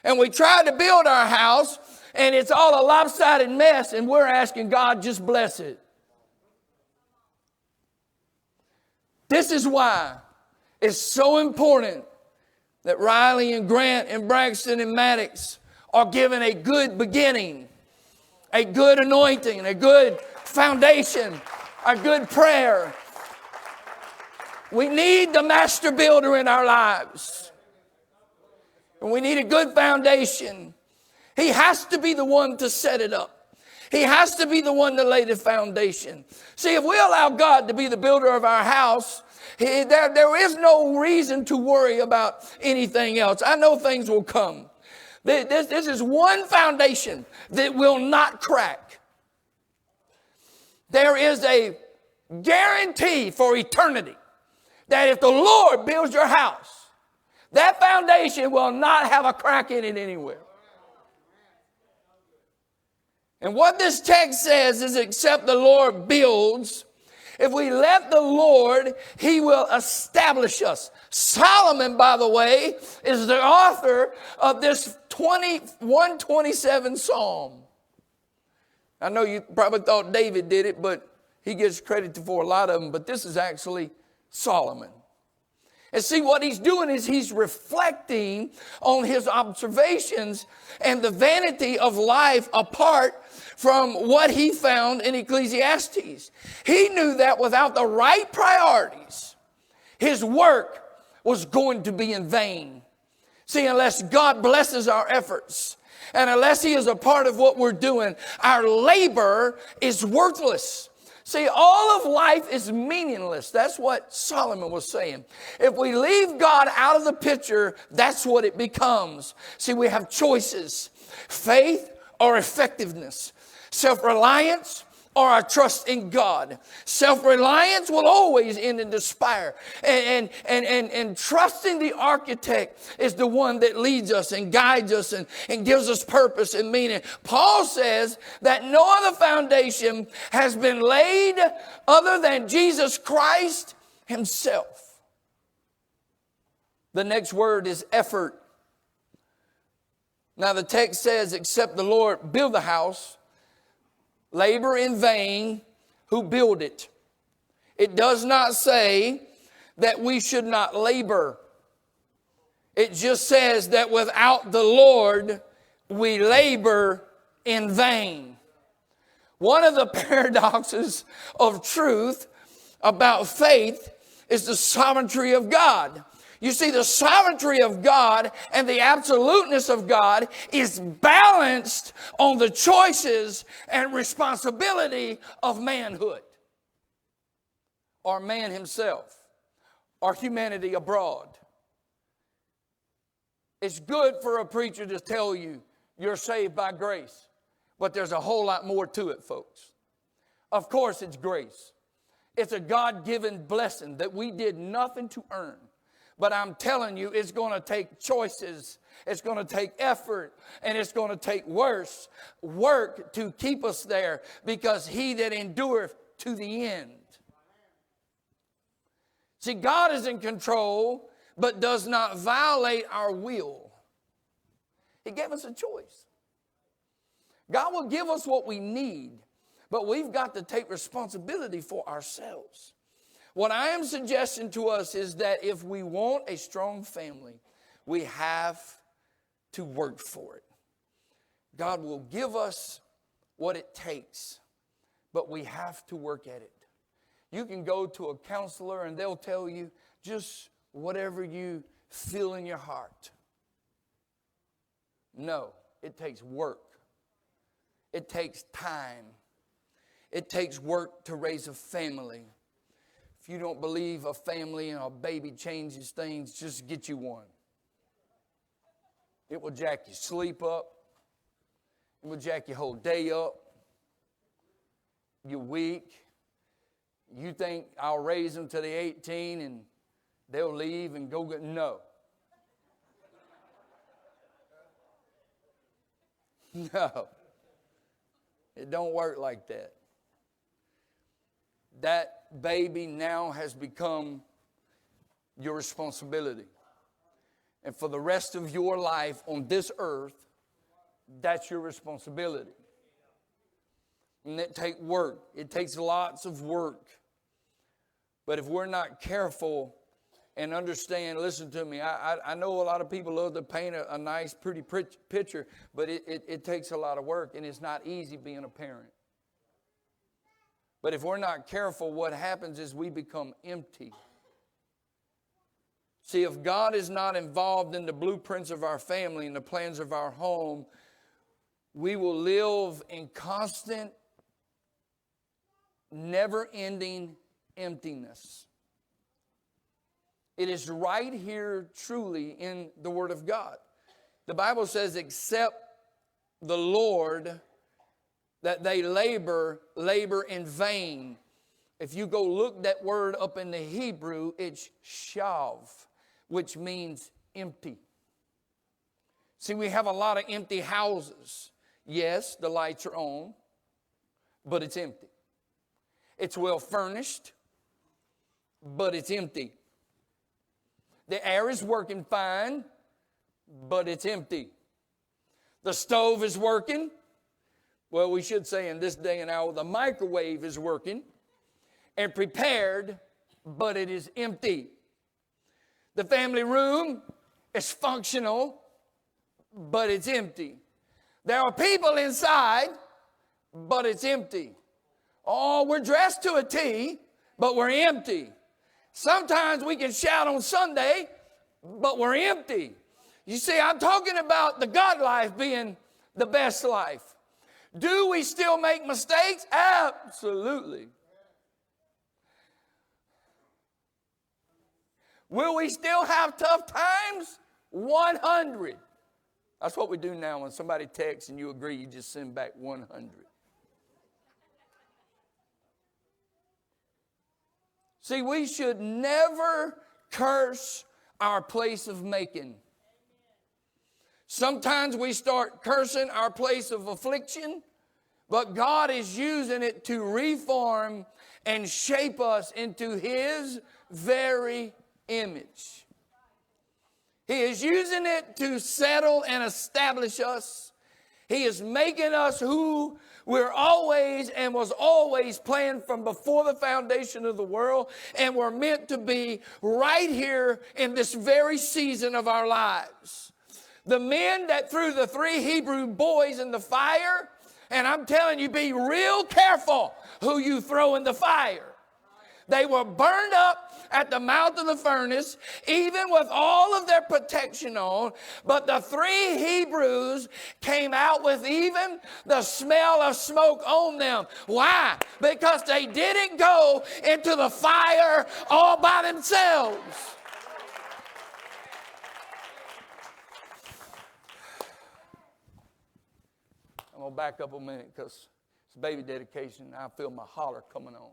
And we try to build our house, and it's all a lopsided mess, and we're asking God, just bless it. This is why it's so important that Riley and Grant and Braxton and Maddox are given a good beginning, a good anointing, a good foundation, a good prayer. We need the master builder in our lives. And we need a good foundation. He has to be the one to set it up. He has to be the one to lay the foundation. See, if we allow God to be the builder of our house, There is no reason to worry about anything else. I know things will come. This is one foundation that will not crack. There is a guarantee for eternity that if the Lord builds your house, that foundation will not have a crack in it anywhere. And what this text says is, except the Lord builds, if we let the Lord, he will establish us. Solomon, by the way, is the author of this 127 Psalm. I know you probably thought David did it, but he gets credit for a lot of them. But this is actually Solomon. And see, what he's doing is he's reflecting on his observations and the vanity of life apart from what he found in Ecclesiastes. He knew that without the right priorities, his work was going to be in vain. See, unless God blesses our efforts and unless he is a part of what we're doing, our labor is worthless. See, all of life is meaningless. That's what Solomon was saying. If we leave God out of the picture, that's what it becomes. See, we have choices: faith or effectiveness, self-reliance or our trust in God. Self-reliance will always end in despair. And trusting the architect is the one that leads us and guides us and gives us purpose and meaning. Paul says that no other foundation has been laid other than Jesus Christ himself. The next word is effort. Now the text says, except the Lord build the house, labor in vain who build it. It does not say that we should not labor. It just says that without the Lord, we labor in vain. One of the paradoxes of truth about faith is the sovereignty of God. You see, the sovereignty of God and the absoluteness of God is balanced on the choices and responsibility of manhood, or man himself, or humanity abroad. It's good for a preacher to tell you you're saved by grace, but there's a whole lot more to it, folks. Of course, it's grace. It's a God-given blessing that we did nothing to earn. But I'm telling you, it's going to take choices, it's going to take effort, and it's going to take work to keep us there, because he that endureth to the end. See, God is in control, but does not violate our will. He gave us a choice. God will give us what we need, but we've got to take responsibility for ourselves. What I am suggesting to us is that if we want a strong family, we have to work for it. God will give us what it takes, but we have to work at it. You can go to a counselor and they'll tell you just whatever you feel in your heart. No, it takes work. It takes time. It takes work to raise a family. If you don't believe a family and a baby changes things, just get you one. It will jack your sleep up. It will jack your whole day up. You're weak. You think I'll raise them till they're 18 and they'll leave and go get... No. No. It don't work like that. That baby now has become your responsibility. And for the rest of your life on this earth, that's your responsibility. And it takes work. It takes lots of work. But if we're not careful and understand, listen to me, I know a lot of people love to paint a nice, pretty picture, but it takes a lot of work, and it's not easy being a parent. But if we're not careful, what happens is we become empty. See, if God is not involved in the blueprints of our family and the plans of our home, we will live in constant, never-ending emptiness. It is right here truly in the Word of God. The Bible says, except the Lord, that they labor in vain. If you go look that word up in the Hebrew, it's shav, which means empty. See, we have a lot of empty houses. Yes, the lights are on, but it's empty. It's well furnished, but it's empty. The air is working fine, but it's empty. The stove is working. Well, we should say in this day and hour, the microwave is working and prepared, but it is empty. The family room is functional, but it's empty. There are people inside, but it's empty. Oh, we're dressed to a T, but we're empty. Sometimes we can shout on Sunday, but we're empty. You see, I'm talking about the God life being the best life. Do we still make mistakes? Absolutely. Will we still have tough times? 100. That's what we do now. When somebody texts and you agree, you just send back 100. See, we should never curse our place of making. Sometimes we start cursing our place of affliction, but God is using it to reform and shape us into His very image. He is using it to settle and establish us. He is making us who we're always and was always planned from before the foundation of the world, and we're meant to be right here in this very season of our lives. The men that threw the 3 Hebrew boys in the fire, and I'm telling you, be real careful who you throw in the fire. They were burned up at the mouth of the furnace, even with all of their protection on. But the 3 Hebrews came out with even the smell of smoke on them. Why? Because they didn't go into the fire all by themselves. I'm going to back up a minute because it's baby dedication and I feel my holler coming on.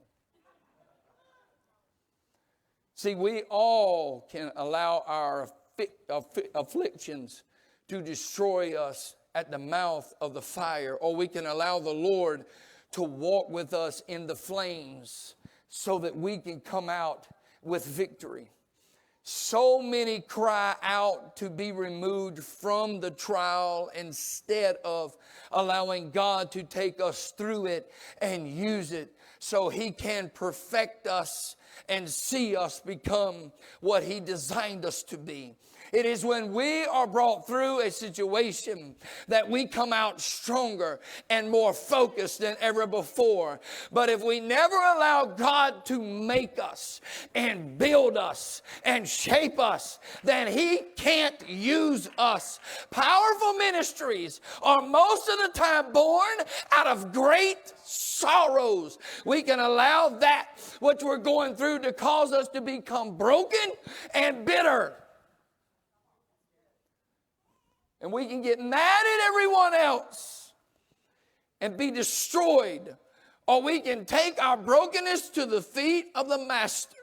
See, we all can allow our afflictions to destroy us at the mouth of the fire, or we can allow the Lord to walk with us in the flames so that we can come out with victory. So many cry out to be removed from the trial instead of allowing God to take us through it and use it so He can perfect us and see us become what He designed us to be. It is when we are brought through a situation that we come out stronger and more focused than ever before. But if we never allow God to make us and build us and shape us, then He can't use us. Powerful ministries are most of the time born out of great sorrows. We can allow that which we're going through to cause us to become broken and bitter. And we can get mad at everyone else and be destroyed. Or we can take our brokenness to the feet of the Master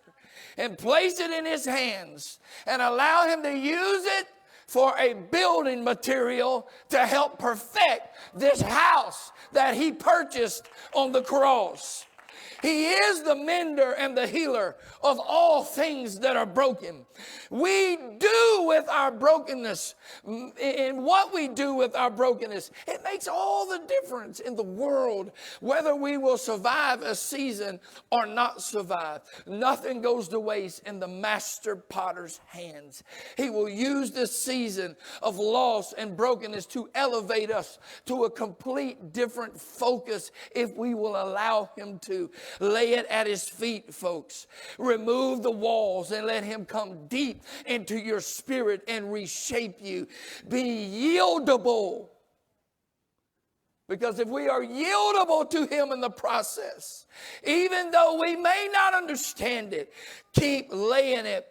and place it in His hands and allow Him to use it for a building material to help perfect this house that He purchased on the cross. He is the mender and the healer of all things that are broken. We do with our brokenness, and what we do with our brokenness, it makes all the difference in the world, whether we will survive a season or not survive. Nothing goes to waste in the master potter's hands. He will use this season of loss and brokenness to elevate us to a complete different focus if we will allow Him to. Lay it at His feet, folks. Remove the walls and let Him come deep into your spirit and reshape you. Be yieldable. Because if we are yieldable to Him in the process, even though we may not understand it, keep laying it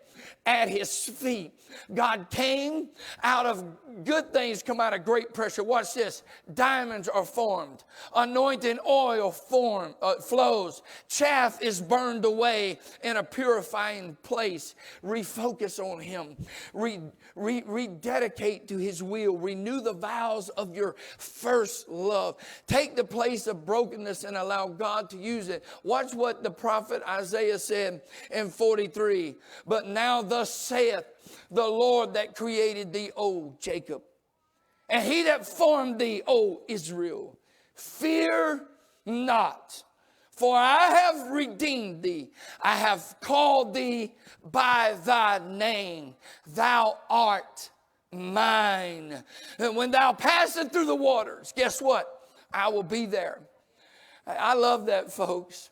at his feet. God came out of good things, come out of great pressure. Watch this. Diamonds are formed. Anointing oil flows. Chaff is burned away in a purifying place. Refocus on him. Rededicate to his will. Renew the vows of your first love. Take the place of brokenness and allow God to use it. Watch what the prophet Isaiah said in 43. But now thus saith the Lord that created thee, O Jacob, and he that formed thee, O Israel. Fear not, for I have redeemed thee. I have called thee by thy name. Thou art mine. And when thou passest through the waters, guess what? I will be there. I love that, folks.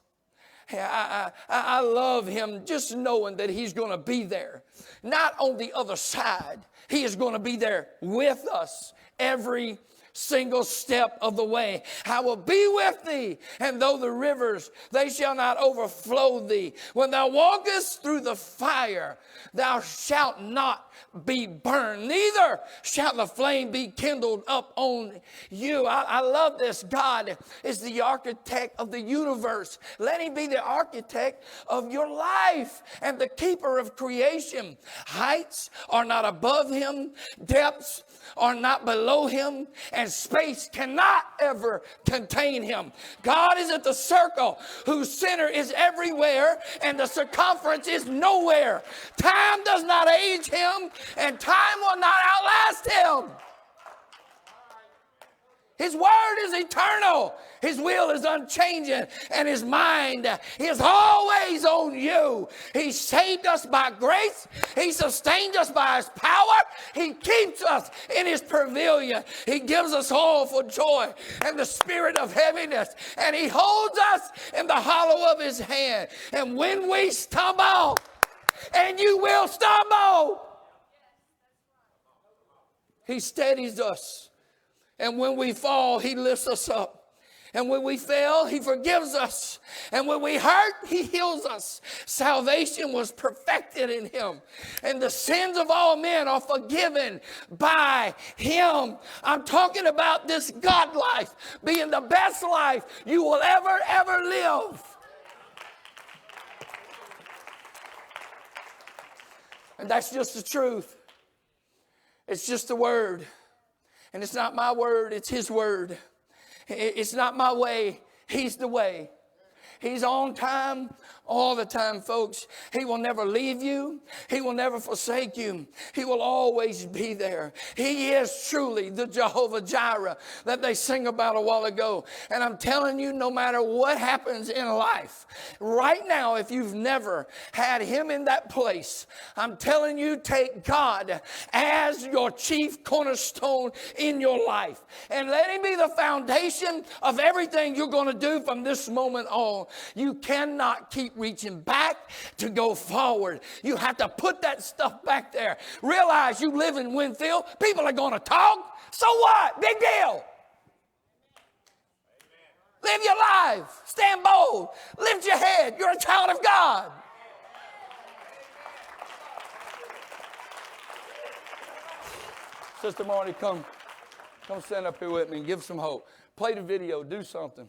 I love him just knowing that he's going to be there. Not on the other side. He is going to be there with us every single step of the way. I will be with thee, and though the rivers, they shall not overflow thee. When thou walkest through the fire, thou shalt not be burned, neither shall the flame be kindled up on you. I love this. God is the architect of the universe. Let him be the architect of your life and the keeper of creation. Heights are not above him, depths are not below him, and space cannot ever contain him. God is at the circle whose center is everywhere and the circumference is nowhere. Time does not age him, and time will not outlast him. His word is eternal. His will is unchanging. And his mind is always on you. He saved us by grace. He sustained us by his power. He keeps us in his pavilion. He gives us all for joy and the spirit of heaviness. And he holds us in the hollow of his hand. And when we stumble, and you will stumble, he steadies us. And when we fall, he lifts us up. And when we fail, he forgives us. And when we hurt, he heals us. Salvation was perfected in him. And the sins of all men are forgiven by him. I'm talking about this God life being the best life you will ever live. And that's just the truth. It's just the word. And it's not my word, it's his word. It's not my way, he's the way. He's on time all the time, folks. He will never leave you. He will never forsake you. He will always be there. He is truly the Jehovah Jireh that they sing about a while ago. And I'm telling you, no matter what happens in life, right now, if you've never had him in that place, I'm telling you, take God as your chief cornerstone in your life. And let him be the foundation of everything you're going to do from this moment on. You cannot keep reaching back to go forward. You have to put that stuff back there. Realize you live in Winnfield. People are going to talk. So what? Big deal. Live your life. Stand bold. Lift your head. You're a child of God. Sister Marty, come stand up here with me and give some hope. Play the video. Do something.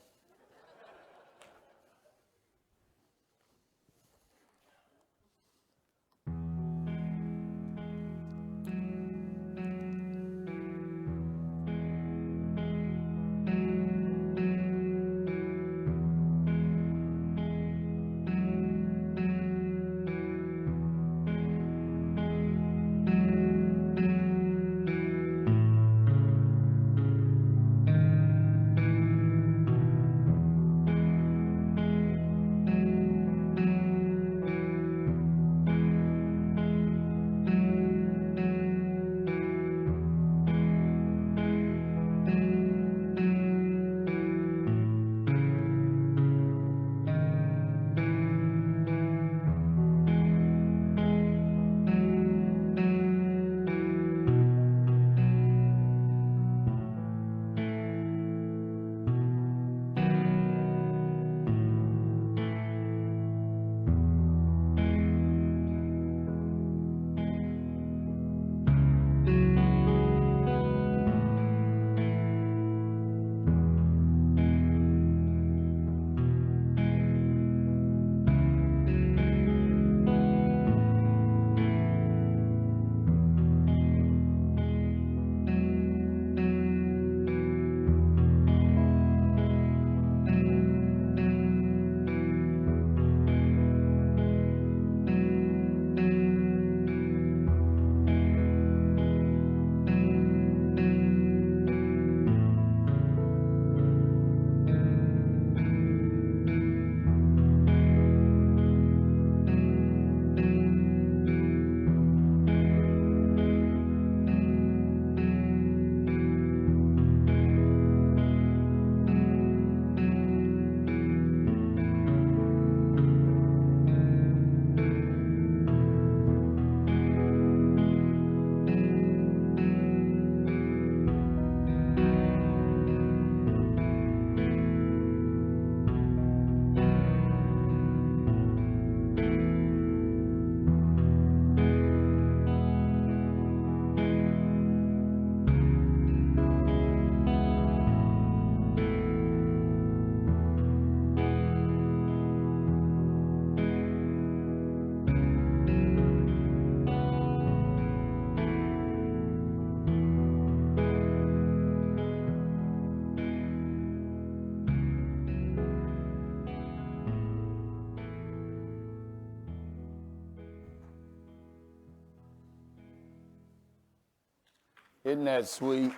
Isn't that sweet?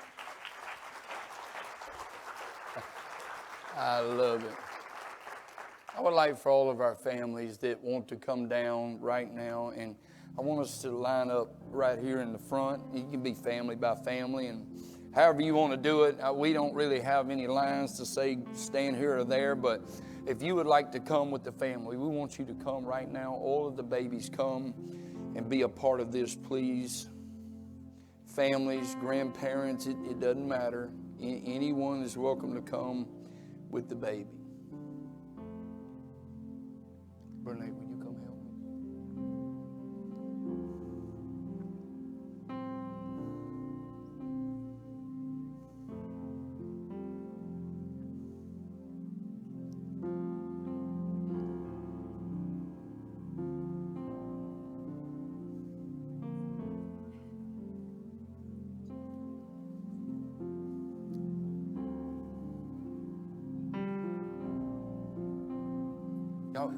I love it. I would like for all of our families that want to come down right now, and I want us to line up right here in the front. You can be family by family, and however you want to do it. We don't really have any lines to say stand here or there, but if you would like to come with the family, we want you to come right now. All of the babies come and be a part of this, please. Families, grandparents, it doesn't matter. Anyone is welcome to come with the baby. Brother Nate, will you come help me?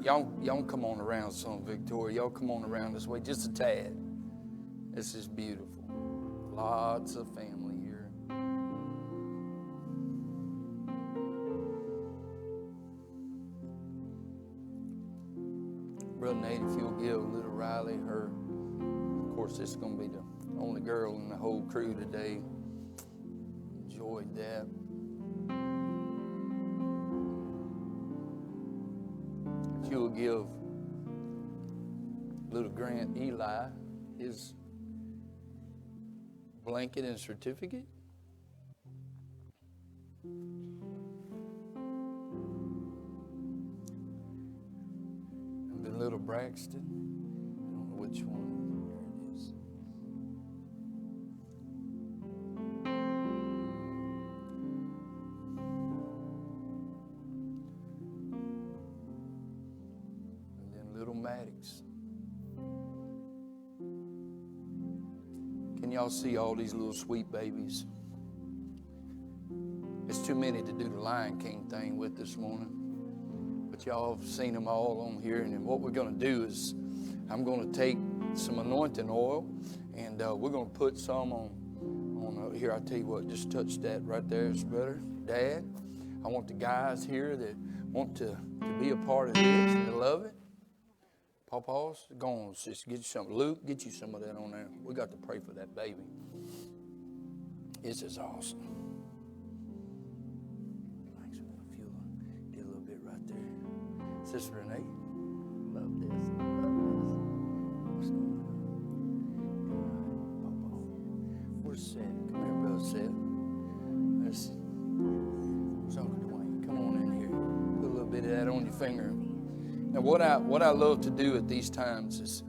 Y'all come on around some, Victoria. Y'all come on around this way just a tad. This is beautiful. Lots of family here. Brother Nate, if you'll give little Riley her, of course, this is going to be the only girl in the whole crew today. Enjoyed that. You'll give little Grant Eli his blanket and certificate. And then little Braxton, I don't know which one. There it is. Maddox. Can y'all see all these little sweet babies? It's too many to do the Lion King thing with this morning, but y'all have seen them all on here. And then what we're going to do is I'm going to take some anointing oil, and we're going to put some on here. I'll tell you what, just touch that right there. It's better. Dad, I want the guys here that want to be a part of this and love it. Pawpaws, go on, sis, get you something. Luke, get you some of that on there. We got to pray for that baby. This is awesome. Thanks for that fuel. Get a little bit right there. Sister Renee, love this. What's going on? Pawpaw. Where's Seth? Come here, brother Seth. There's Uncle Dwayne. Come on in here. Put a little bit of that on your finger. Now, what I love to do at these times is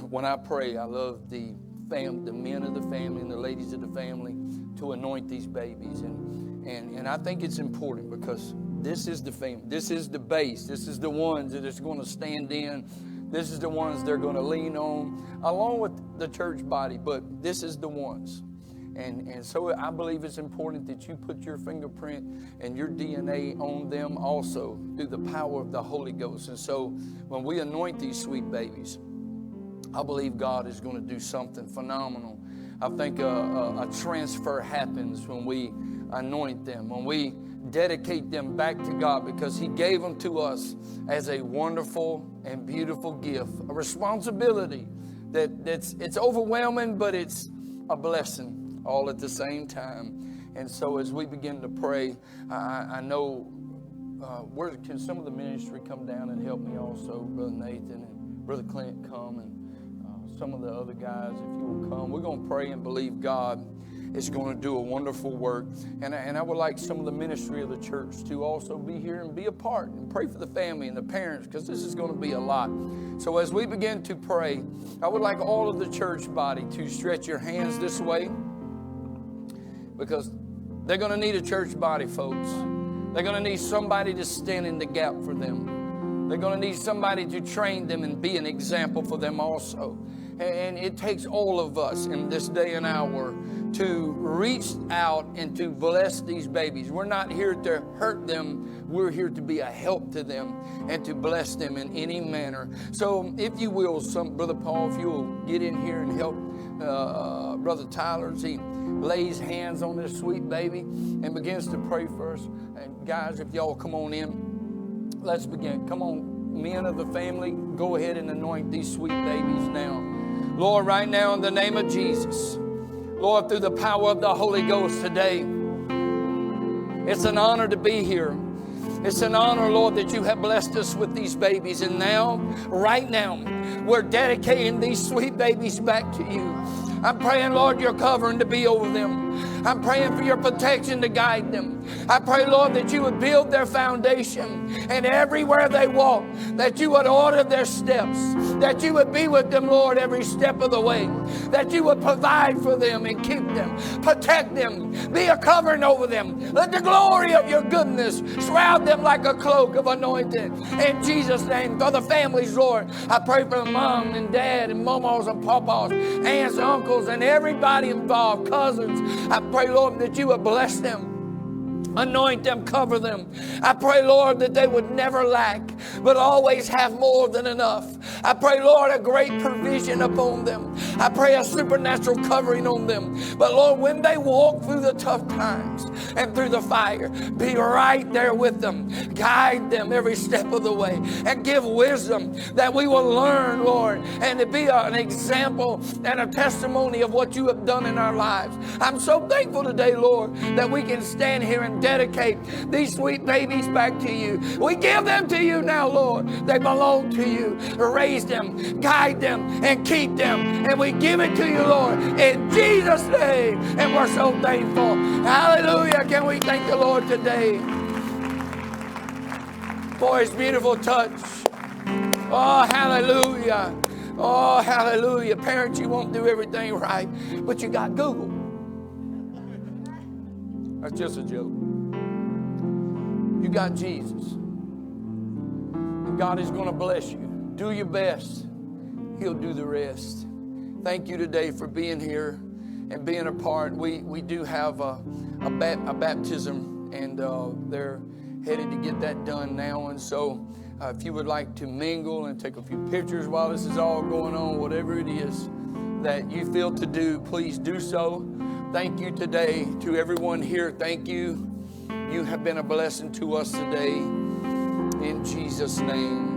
when I pray, I love the men of the family and the ladies of the family to anoint these babies. And I think it's important because this is the family. This is the base. This is the ones that is going to stand in. This is the ones they're going to lean on, along with the church body. But this is the ones. And so I believe it's important that you put your fingerprint and your DNA on them also through the power of the Holy Ghost. And so when we anoint these sweet babies, I believe God is going to do something phenomenal. I think a transfer happens when we anoint them, when we dedicate them back to God, because He gave them to us as a wonderful and beautiful gift, a responsibility it's overwhelming, but it's a blessing all at the same time. And so as we begin to pray, I know, where can some of the ministry come down and help me also? Brother Nathan and Brother Clint come, and some of the other guys, if you will come. We're going to pray and believe God is going to do a wonderful work. And I would like some of the ministry of the church to also be here and be a part and pray for the family and the parents, because this is going to be a lot. So as we begin to pray, I would like all of the church body to stretch your hands this way, because they're going to need a church body, folks. They're going to need somebody to stand in the gap for them. They're going to need somebody to train them and be an example for them also. And it takes all of us in this day and hour to reach out and to bless these babies. We're not here to hurt them. We're here to be a help to them and to bless them in any manner. So if you will, Brother Paul, if you'll get in here and help Brother Tyler. See, lays hands on this sweet baby and begins to pray for us. And guys, if y'all come on in, let's begin. Come on, men of the family, go ahead and anoint these sweet babies now. Lord, right now in the name of Jesus, Lord, through the power of the Holy Ghost today, it's an honor to be here. It's an honor, Lord, that you have blessed us with these babies. And now, right now, we're dedicating these sweet babies back to you. I'm praying, Lord, your covering to be over them. I'm praying for your protection to guide them. I pray, Lord, that you would build their foundation, and everywhere they walk, that you would order their steps, that you would be with them, Lord, every step of the way, that you would provide for them and keep them, protect them, be a covering over them. Let the glory of your goodness shroud them like a cloak of anointing. In Jesus' name, for the families, Lord, I pray for the mom and dad and momos and papas, aunts and uncles, and everybody involved, cousins. I pray, Lord, that you would bless them. Anoint them, cover them. I pray, Lord, that they would never lack, but always have more than enough. I pray, Lord, a great provision upon them. I pray a supernatural covering on them. But Lord, when they walk through the tough times and through the fire, be right there with them. Guide them every step of the way and give wisdom that we will learn, Lord, and to be an example and a testimony of what you have done in our lives. I'm so thankful today, Lord, that we can stand here and dedicate these sweet babies back to you. We give them to you now, Lord. They belong to you. Raise them, guide them, and keep them. And we give it to you, Lord, in Jesus' name. And we're so thankful. Hallelujah. Can we thank the Lord today for his beautiful touch? Oh, hallelujah. Oh, hallelujah. Parents, you won't do everything right, but you got Google. That's just a joke. You got Jesus. And God is going to bless you. Do your best. He'll do the rest. Thank you today for being here and being a part. We do have a baptism, and they're headed to get that done now. And so if you would like to mingle and take a few pictures while this is all going on, whatever it is that you feel to do, please do so. Thank you today to everyone here. Thank you. You have been a blessing to us today. In Jesus' name.